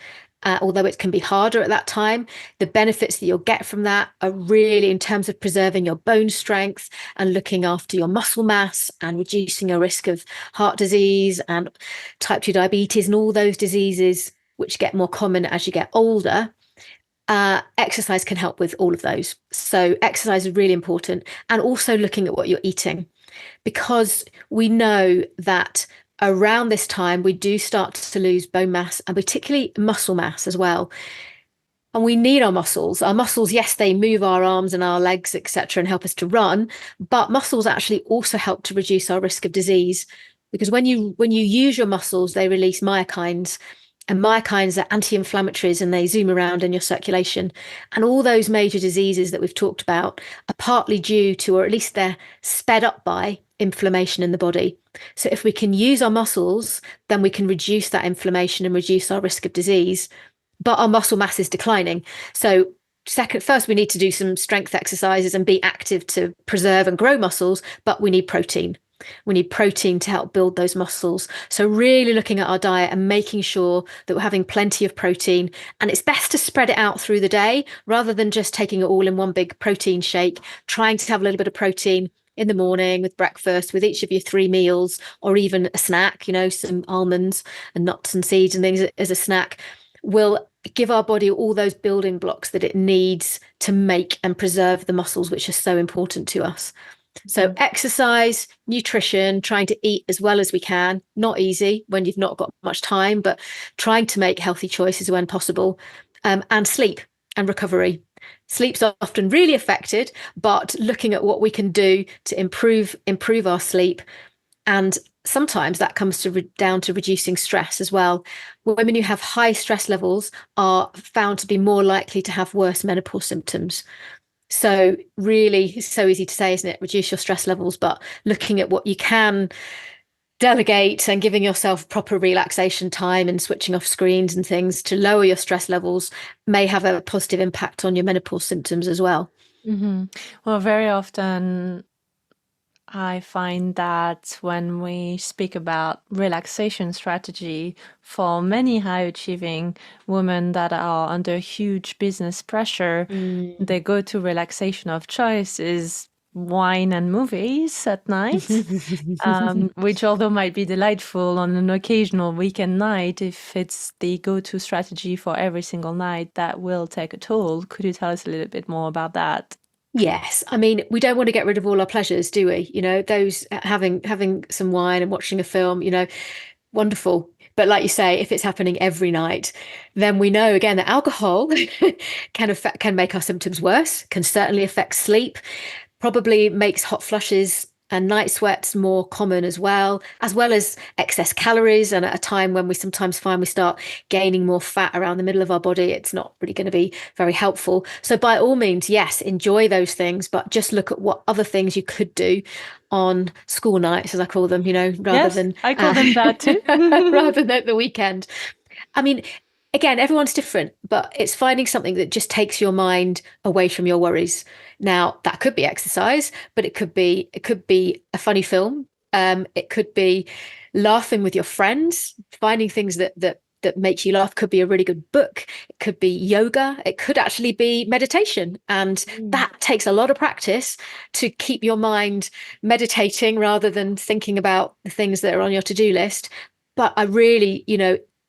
Although it can be harder at that time, the benefits that you'll get from that are really in terms of preserving your bone strength and looking after your muscle mass and reducing your risk of heart disease and type 2 diabetes and all those diseases which get more common as you get older. Exercise can help with all of those. So exercise is really important. And also looking at what you're eating, because we know that around this time we do start to lose bone mass and particularly muscle mass as well. And we need our muscles. Our muscles, yes, they move our arms and our legs, etc., and help us to run, but muscles actually also help to reduce our risk of disease. Because when you use your muscles, they release myokines, and myokines are anti-inflammatories and they zoom around in your circulation. And all those major diseases that we've talked about are partly due to, or at least they're sped up by, inflammation in the body. So if we can use our muscles, then we can reduce that inflammation and reduce our risk of disease. But our muscle mass is declining. So first we need to do some strength exercises and be active to preserve and grow muscles, but we need protein. We need protein to help build those muscles. So really looking at our diet and making sure that we're having plenty of protein. And it's best to spread it out through the day rather than just taking it all in one big protein shake, trying to have a little bit of protein in the morning with breakfast, with each of your 3 meals, or even a snack, some almonds and nuts and seeds and things as a snack will give our body all those building blocks that it needs to make and preserve the muscles, which are so important to us. So exercise, nutrition, trying to eat as well as we can, not easy when you've not got much time, but trying to make healthy choices when possible, and sleep and recovery. Sleep's often really affected, but looking at what we can do to improve our sleep. And sometimes that comes down to reducing stress as well. Women who have high stress levels are found to be more likely to have worse menopause symptoms. So really, it's so easy to say, isn't it? Reduce your stress levels, but looking at what you can delegate and giving yourself proper relaxation time and switching off screens and things to lower your stress levels may have a positive impact on your menopause symptoms as well. Mm-hmm. Well, very often I find that when we speak about relaxation strategy for many high achieving women that are under huge business pressure, their go-to relaxation of choice is wine and movies at night, which although might be delightful on an occasional weekend night, if it's the go-to strategy for every single night, that will take a toll. Could you tell us a little bit more about that? Yes, I mean, we don't want to get rid of all our pleasures, do we? Those having some wine and watching a film, wonderful. But like you say, if it's happening every night, then we know again that alcohol can make our symptoms worse, can certainly affect sleep, probably makes hot flushes and night sweats more common as well as excess calories. And at a time when we sometimes find we start gaining more fat around the middle of our body, it's not really going to be very helpful. So by all means, yes, enjoy those things, but just look at what other things you could do on school nights, as I call them, rather than I call them that too. rather than at the weekend. I mean, again, everyone's different, but it's finding something that just takes your mind away from your worries. Now, that could be exercise, but it could be a funny film. It could be laughing with your friends, finding things that make you laugh. Could be a really good book. It could be yoga. It could actually be meditation. And that takes a lot of practice to keep your mind meditating rather than thinking about the things that are on your to-do list. But I really,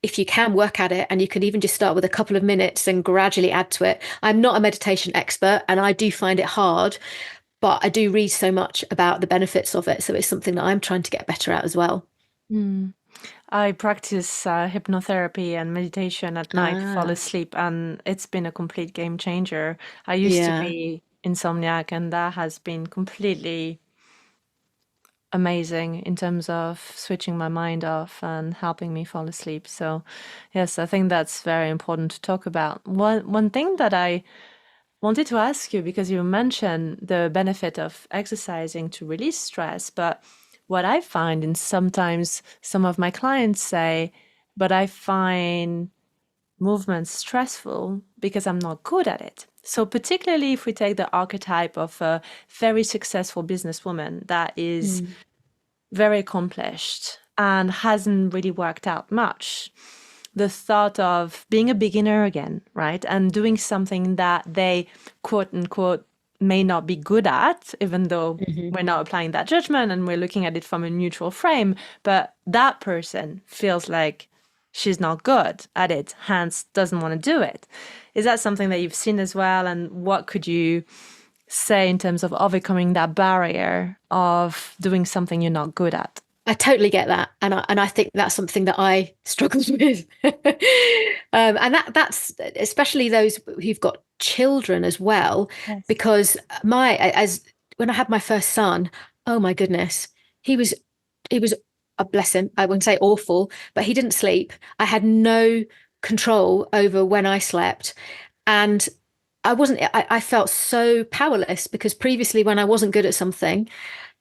if you can work at it, and you can even just start with a couple of minutes and gradually add to it. I'm not a meditation expert and I do find it hard, but I do read so much about the benefits of it. So it's something that I'm trying to get better at as well. I practice hypnotherapy and meditation at night to fall asleep, and it's been a complete game changer. I used to be insomniac, and that has been completely amazing in terms of switching my mind off and helping me fall asleep. So, yes, I think that's very important to talk about. One thing that I wanted to ask you, because you mentioned the benefit of exercising to release stress, but what I find, and sometimes some of my clients say, but I find movements stressful because I'm not good at it. So particularly if we take the archetype of a very successful businesswoman that is very accomplished and hasn't really worked out much, the thought of being a beginner again, right? And doing something that they, quote unquote, may not be good at, even though we're not applying that judgment and we're looking at it from a neutral frame. But that person feels like she's not good at it, hence doesn't want to do it. Is that something that you've seen as well? And what could you say in terms of overcoming that barrier of doing something you're not good at? I totally get that, and I think that's something that I struggled with, and that's especially those who've got children as well, Yes. because as when I had my first son, oh my goodness, he was bless him, I wouldn't say awful, but he didn't sleep. I had no control over when I slept, and I felt so powerless because previously when I wasn't good at something,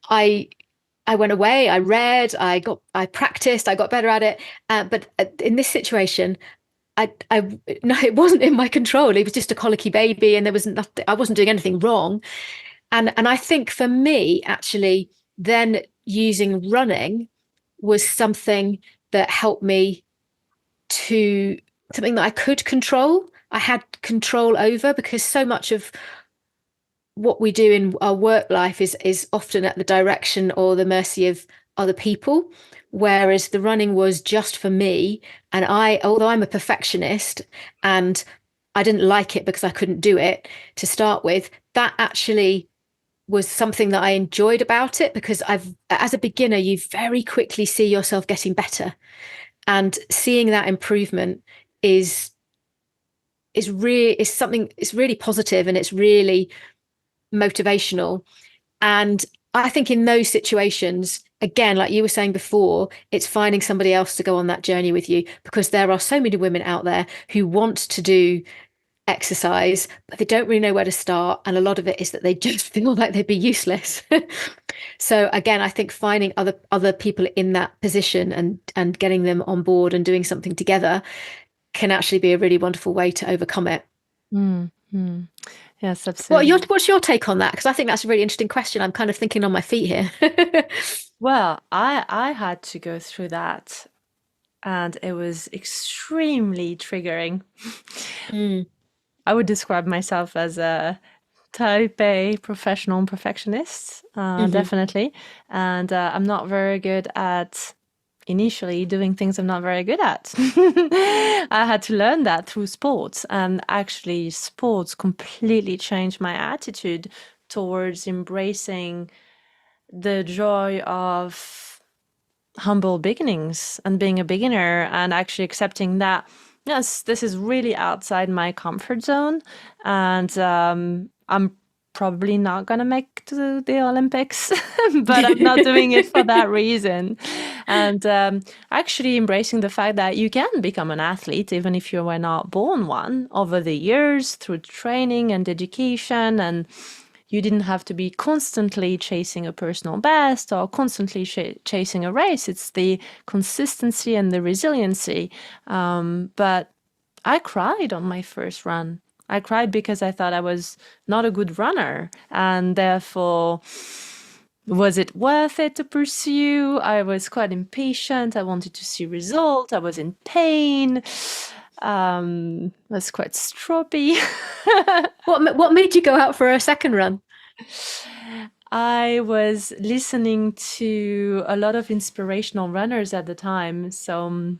I went away, I read, I practiced, I got better at it. But in this situation, no, it wasn't in my control. He was just a colicky baby, and there was nothing. I wasn't doing anything wrong. And I think for me, actually, then using running was something that helped me to something that I could control. I had control over, because so much of what we do in our work life is often at the direction or the mercy of other people, whereas the running was just for me. And although I'm a perfectionist and I didn't like it because I couldn't do it to start with, that actually was something that I enjoyed about it, because as a beginner, you very quickly see yourself getting better, and seeing that improvement is something, it's really positive, and it's really motivational. And I think in those situations, again, like you were saying before, it's finding somebody else to go on that journey with you, because there are so many women out there who want to do exercise, but they don't really know where to start. And a lot of it is that they just feel like they'd be useless. So again, I think finding other people in that position and getting them on board and doing something together can actually be a really wonderful way to overcome it. Mm-hmm. Yes, absolutely. What's your take on that? Because I think that's a really interesting question. I'm kind of thinking on my feet here. Well, I had to go through that, and it was extremely triggering. I would describe myself as a type A professional perfectionist, definitely. And I'm not very good at initially doing things I'm not very good at. I had to learn that through sports, and actually sports completely changed my attitude towards embracing the joy of humble beginnings and being a beginner, and actually accepting that, yes, this is really outside my comfort zone, and I'm probably not going to make the Olympics, but I'm not doing it for that reason. And actually embracing the fact that you can become an athlete even if you were not born one, over the years, through training and education, and you didn't have to be constantly chasing a personal best or constantly chasing a race. It's the consistency and the resiliency. But I cried on my first run. I cried because I thought I was not a good runner, and therefore, was it worth it to pursue? I was quite impatient. I wanted to see results. I was in pain. Was quite stroppy. What made you go out for a second run? I was listening to a lot of inspirational runners at the time. So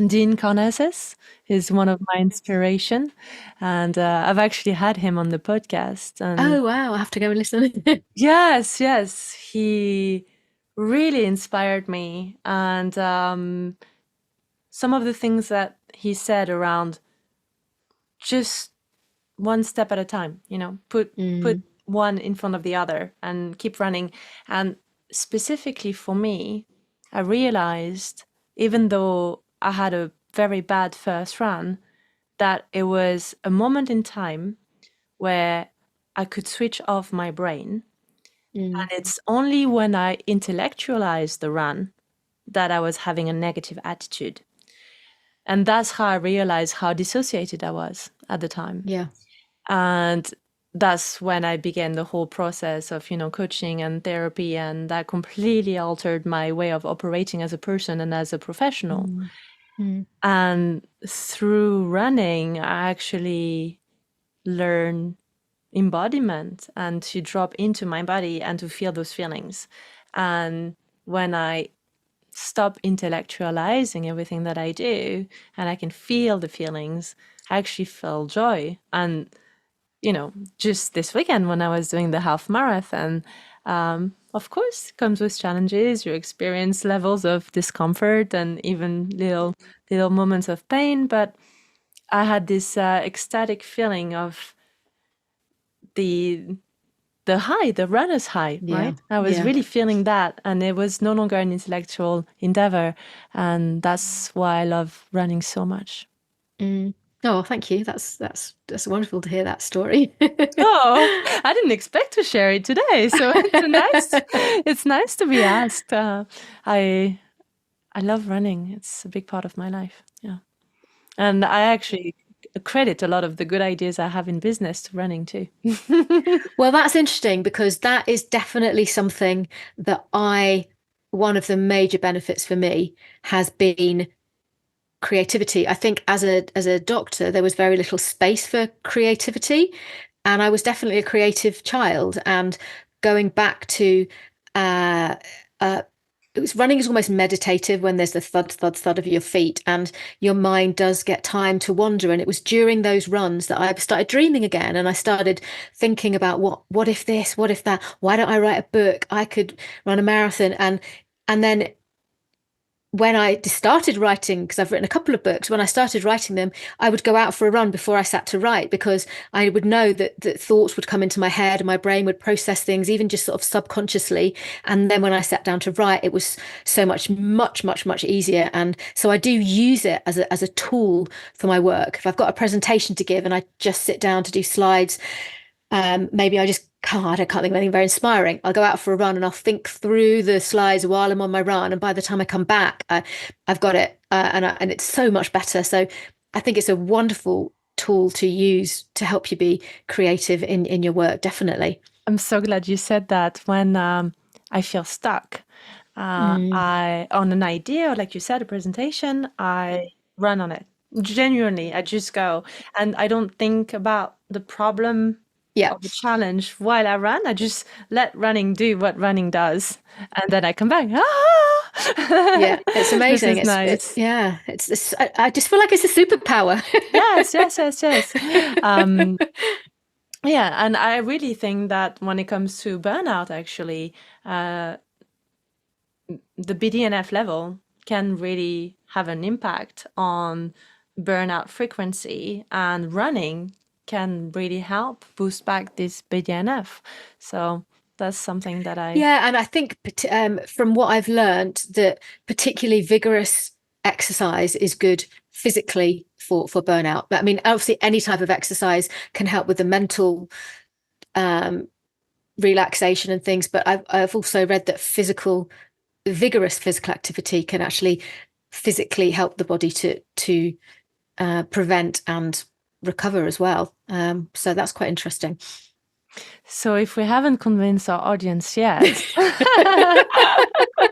Dean Karnazes is one of my inspiration, and I've actually had him on the podcast. And Oh wow, I have to go and listen. yes, he really inspired me, and some of the things that he said around just one step at a time, put one in front of the other and keep running. And specifically for me, I realized, even though I had a very bad first run, that it was a moment in time where I could switch off my brain. And it's only when I intellectualized the run that I was having a negative attitude. And that's how I realized how dissociated I was at the time. Yeah. And that's when I began the whole process of, coaching and therapy, and that completely altered my way of operating as a person and as a professional. And through running, I actually learned embodiment and to drop into my body and to feel those feelings. And when I stop intellectualizing everything that I do and I can feel the feelings, I actually feel joy. And just this weekend when I was doing the half marathon, of course, it comes with challenges. You experience levels of discomfort and even little moments of pain. But I had this ecstatic feeling of the high, the runner's high, right? I was really feeling that, and it was no longer an intellectual endeavor, and that's why I love running so much. Oh, thank you. That's wonderful to hear that story. Oh, I didn't expect to share it today, so it's nice to be asked. I love running. It's a big part of my life. Yeah, and I actually credit a lot of the good ideas I have in business to running too. Well, that's interesting, because that is definitely something that one of the major benefits for me has been creativity. I think as a doctor, there was very little space for creativity, and I was definitely a creative child. And going back to running is almost meditative when there's the thud, thud, thud of your feet, and your mind does get time to wander. And it was during those runs that I started dreaming again, and I started thinking about what if this, what if that? Why don't I write a book? I could run a marathon. And then when I started writing, because I've written a couple of books, when I started writing them, I would go out for a run before I sat to write, because I would know that thoughts would come into my head and my brain would process things, even just sort of subconsciously. And then when I sat down to write, it was so much easier. And so I do use it as a tool for my work. If I've got a presentation to give and I just sit down to do slides, maybe I can't think of anything very inspiring. I'll go out for a run and I'll think through the slides while I'm on my run, and by the time I come back, I've got it, and it's so much better. So I think it's a wonderful tool to use to help you be creative in your work. Definitely. I'm so glad you said that. When I feel stuck, on an idea, or like you said, a presentation, I run on it. Genuinely, I just go, and I don't think about the problem of the challenge while I run. I just let running do what running does, and then I come back. Yeah, it's amazing. This is nice. I just feel like it's a superpower. Yes. Yeah, and I really think that when it comes to burnout, actually, the BDNF level can really have an impact on burnout frequency, and running can really help boost back this BDNF. So that's something that and I think from what I've learned, that particularly vigorous exercise is good physically for burnout. But I mean, obviously any type of exercise can help with the mental relaxation and things, but I've also read that vigorous physical activity can actually physically help the body to prevent and recover as well. So that's quite interesting. So if we haven't convinced our audience yet,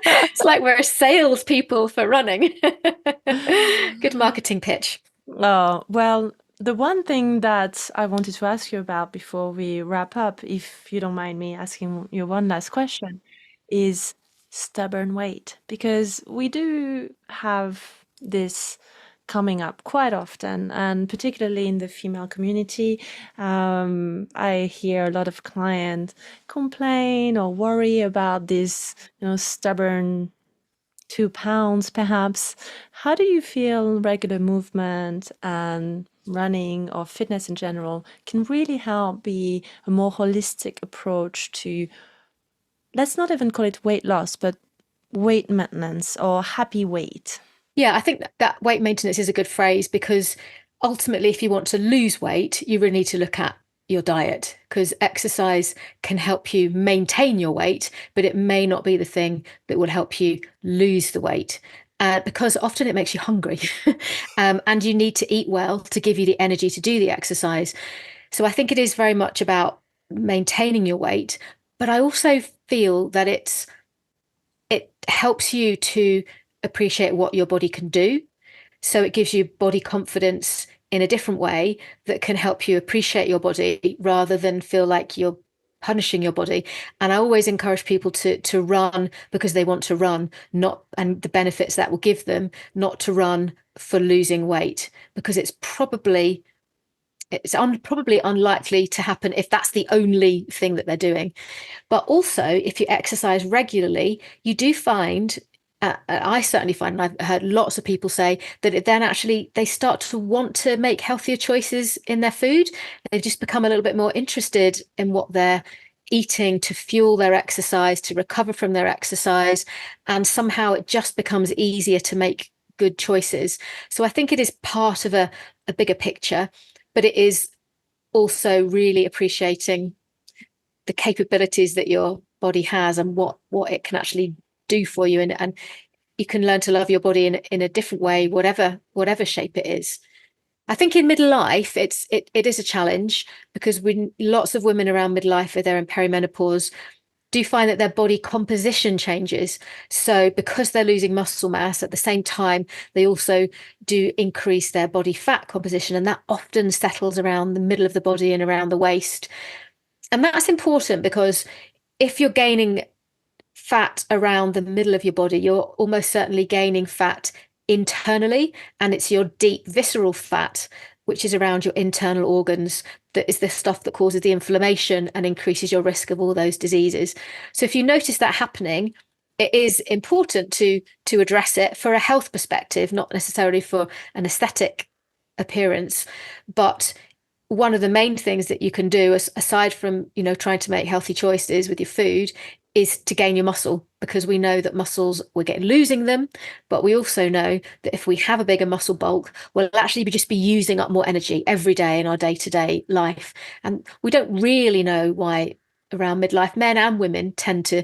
it's like we're salespeople for running. Good marketing pitch. Oh, well, the one thing that I wanted to ask you about before we wrap up, if you don't mind me asking you one last question, is stubborn weight. Because we do have this coming up quite often, and particularly in the female community. I hear a lot of clients complain or worry about this, stubborn 2 pounds perhaps. How do you feel regular movement and running or fitness in general can really help be a more holistic approach to, let's not even call it weight loss, but weight maintenance or happy weight? Yeah, I think that weight maintenance is a good phrase, because ultimately, if you want to lose weight, you really need to look at your diet, because exercise can help you maintain your weight, but it may not be the thing that will help you lose the weight. because often it makes you hungry. And you need to eat well to give you the energy to do the exercise. So I think it is very much about maintaining your weight, but I also feel that it helps you to appreciate what your body can do. So it gives you body confidence in a different way that can help you appreciate your body rather than feel like you're punishing your body. And I always encourage people to run because they want to run, not and the benefits that will give them, not to run for losing weight, because probably unlikely to happen if that's the only thing that they're doing. But also, if you exercise regularly, you do find, I certainly find, and I've heard lots of people say that then actually they start to want to make healthier choices in their food. They've just become a little bit more interested in what they're eating to fuel their exercise, to recover from their exercise. And somehow it just becomes easier to make good choices. So I think it is part of a bigger picture, but it is also really appreciating the capabilities that your body has and what it can actually do for you, and you can learn to love your body in a different way, whatever shape it is. I think in midlife it is a challenge because lots of women around midlife, if they're in perimenopause, do find that their body composition changes. So because they're losing muscle mass at the same time, they also do increase their body fat composition, and that often settles around the middle of the body and around the waist. And that's important because if you're gaining fat around the middle of your body, you're almost certainly gaining fat internally, and it's your deep visceral fat, which is around your internal organs, that is the stuff that causes the inflammation and increases your risk of all those diseases. So if you notice that happening, it is important to address it for a health perspective, not necessarily for an aesthetic appearance. But one of the main things that you can do, aside from trying to make healthy choices with your food, is to gain your muscle, because we know that muscles, we're losing them, but we also know that if we have a bigger muscle bulk, we'll actually just be using up more energy every day in our day-to-day life. And we don't really know why around midlife men and women tend to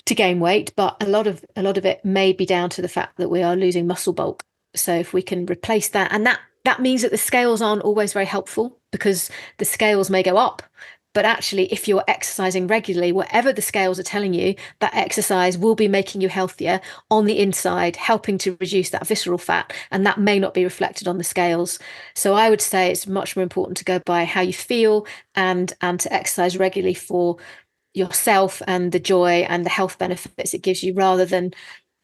gain weight, but a lot of it may be down to the fact that we are losing muscle bulk. So if we can replace that, and that means that the scales aren't always very helpful, because the scales may go up. But actually, if you're exercising regularly, whatever the scales are telling you, that exercise will be making you healthier on the inside, helping to reduce that visceral fat. And that may not be reflected on the scales. So I would say it's much more important to go by how you feel and to exercise regularly for yourself and the joy and the health benefits it gives you, rather than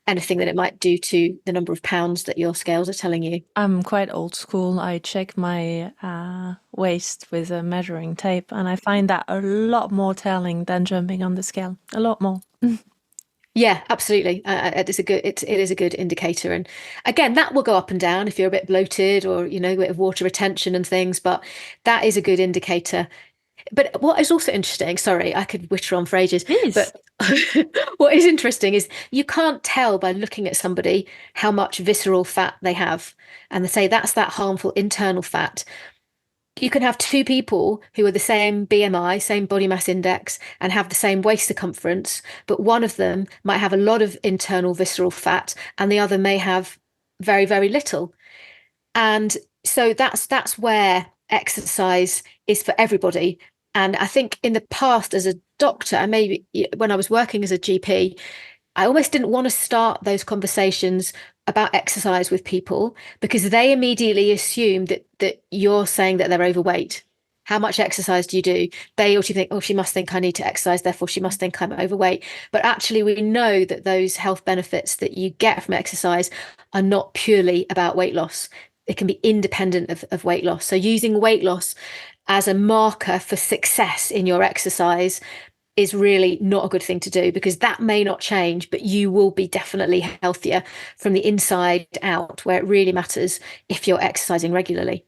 anything that it might do to the number of pounds that your scales are telling you. I'm quite old school. I check my waist with a measuring tape, and I find that a lot more telling than jumping on the scale. A lot more. Yeah, absolutely. It is a good indicator. And again, that will go up and down if you're a bit bloated or, a bit of water retention and things, but that is a good indicator. But what is also interesting, sorry, I could witter on for ages, Please. but what is interesting is you can't tell by looking at somebody how much visceral fat they have. And they say that's that harmful internal fat. You can have two people who are the same BMI, same body mass index, and have the same waist circumference, but one of them might have a lot of internal visceral fat and the other may have very, very little. And so that's where exercise is for everybody. And I think in the past, as a doctor, and maybe when I was working as a GP, I almost didn't want to start those conversations about exercise with people, because they immediately assume that you're saying that they're overweight. How much exercise do you do? They also think, oh, she must think I need to exercise, therefore she must think I'm overweight. But actually, we know that those health benefits that you get from exercise are not purely about weight loss. It can be independent of weight loss. So using weight loss as a marker for success in your exercise is really not a good thing to do, because that may not change, but you will be definitely healthier from the inside out, where it really matters if you're exercising regularly.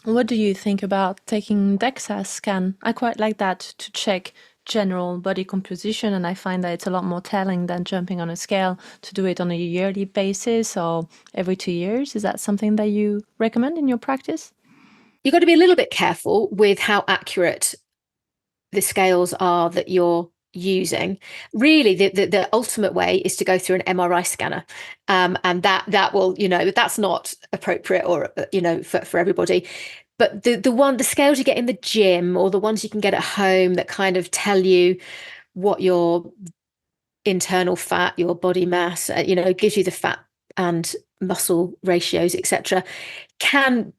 What do you think about taking DEXA scan? I quite like that to check general body composition, and I find that it's a lot more telling than jumping on a scale to do it on a yearly basis or every 2 years. Is that something that you recommend in your practice? You've got to be a little bit careful with how accurate the scales are that you're using, really the ultimate way is to go through an MRI scanner, and that will, that's not appropriate, or for everybody. But the scales you get in the gym, or the ones you can get at home, that kind of tell you what your internal fat, your body mass, gives you the fat and muscle ratios, etc., can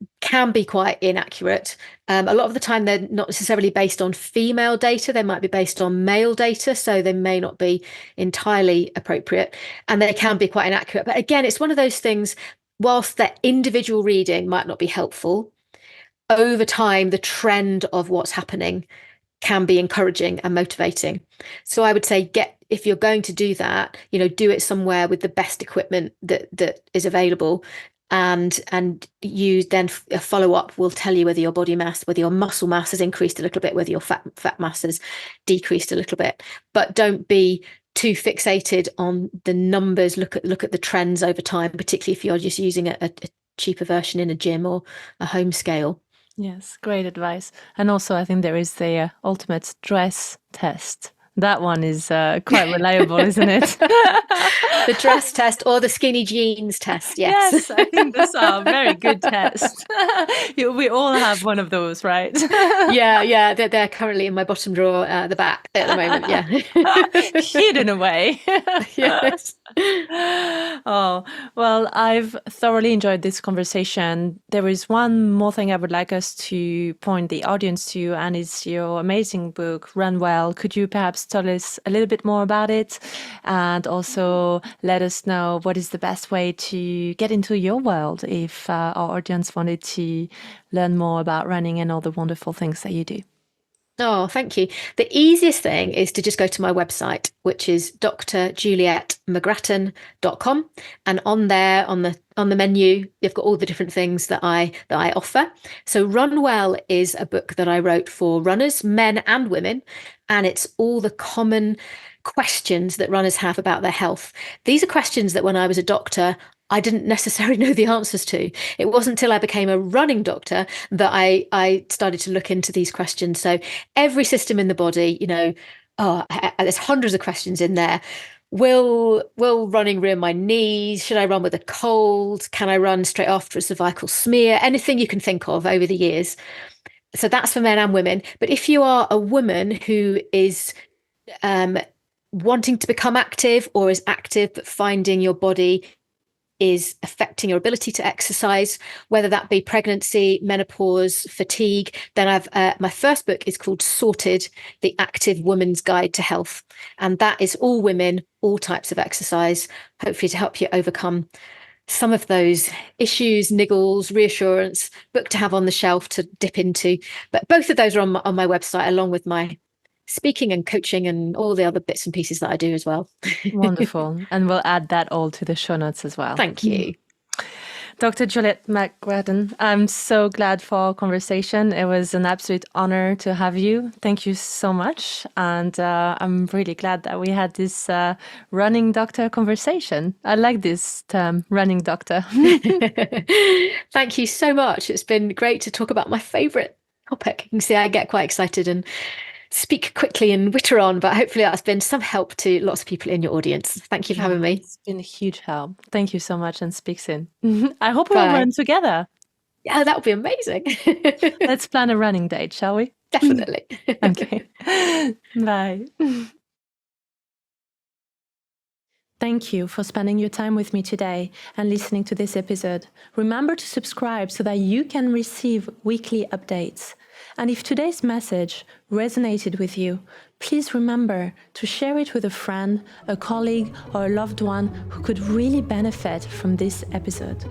be quite inaccurate. A lot of the time they're not necessarily based on female data, they might be based on male data, so they may not be entirely appropriate, and they can be quite inaccurate. But again, it's one of those things, whilst their individual reading might not be helpful, over time the trend of what's happening can be encouraging and motivating. So I would say, if you're going to do that, do it somewhere with the best equipment that is available, and you then, a follow-up will tell you whether your body mass, whether your muscle mass has increased a little bit, whether your fat mass has decreased a little bit. But don't be too fixated on the numbers. Look at the trends over time, particularly if you're just using a cheaper version in a gym or a home scale. Yes, great advice. And also, I think there is the ultimate dress test. That one is quite reliable, isn't it? The dress test, or the skinny jeans test. Yes. Yes, I think those are very good tests. We all have one of those, right? Yeah. They're currently in my bottom drawer at the back at the moment. Yeah. Hidden away. Yes. Oh, well, I've thoroughly enjoyed this conversation. There is one more thing I would like us to point the audience to, and it's your amazing book, Run Well. Could you perhaps tell us a little bit more about it, and also let us know what is the best way to get into your world if our audience wanted to learn more about running and all the wonderful things that you do? Oh, thank you. The easiest thing is to just go to my website, which is drjulietmcgrattan.com. And on there, on the menu, you've got all the different things that I offer. So Run Well is a book that I wrote for runners, men and women, and it's all the common questions that runners have about their health. These are questions that when I was a doctor, I didn't necessarily know the answers to. It wasn't until I became a running doctor that I started to look into these questions. So every system in the body, there's hundreds of questions in there. Will running ruin my knees? Should I run with a cold? Can I run straight after a cervical smear? Anything you can think of over the years. So that's for men and women. But if you are a woman who is wanting to become active, or is active but finding your body is affecting your ability to exercise, whether that be pregnancy, menopause, fatigue, then I've my first book is called Sorted: The Active Woman's Guide to Health, and that is all women, all types of exercise, hopefully to help you overcome some of those issues, niggles, reassurance, book to have on the shelf to dip into. But both of those are on my website, along with my speaking and coaching and all the other bits and pieces that I do as well. Wonderful. And we'll add that all to the show notes as well. Thank you. Dr. Juliet McGrattan, I'm so glad for our conversation. It was an absolute honor to have you. Thank you so much. And I'm really glad that we had this running doctor conversation. I like this term, running doctor. Thank you so much. It's been great to talk about my favorite topic. You can see I get quite excited and speak quickly and witter on, but hopefully that's been some help to lots of people in your audience. Thank you for having me. It's been a huge help. Thank you so much, and speak soon. I hope we'll run together. Yeah, that would be amazing. Let's plan a running date, shall we? Definitely. Okay. Bye. Thank you for spending your time with me today and listening to this episode. Remember to subscribe so that you can receive weekly updates. And if today's message resonated with you, please remember to share it with a friend, a colleague, or a loved one who could really benefit from this episode.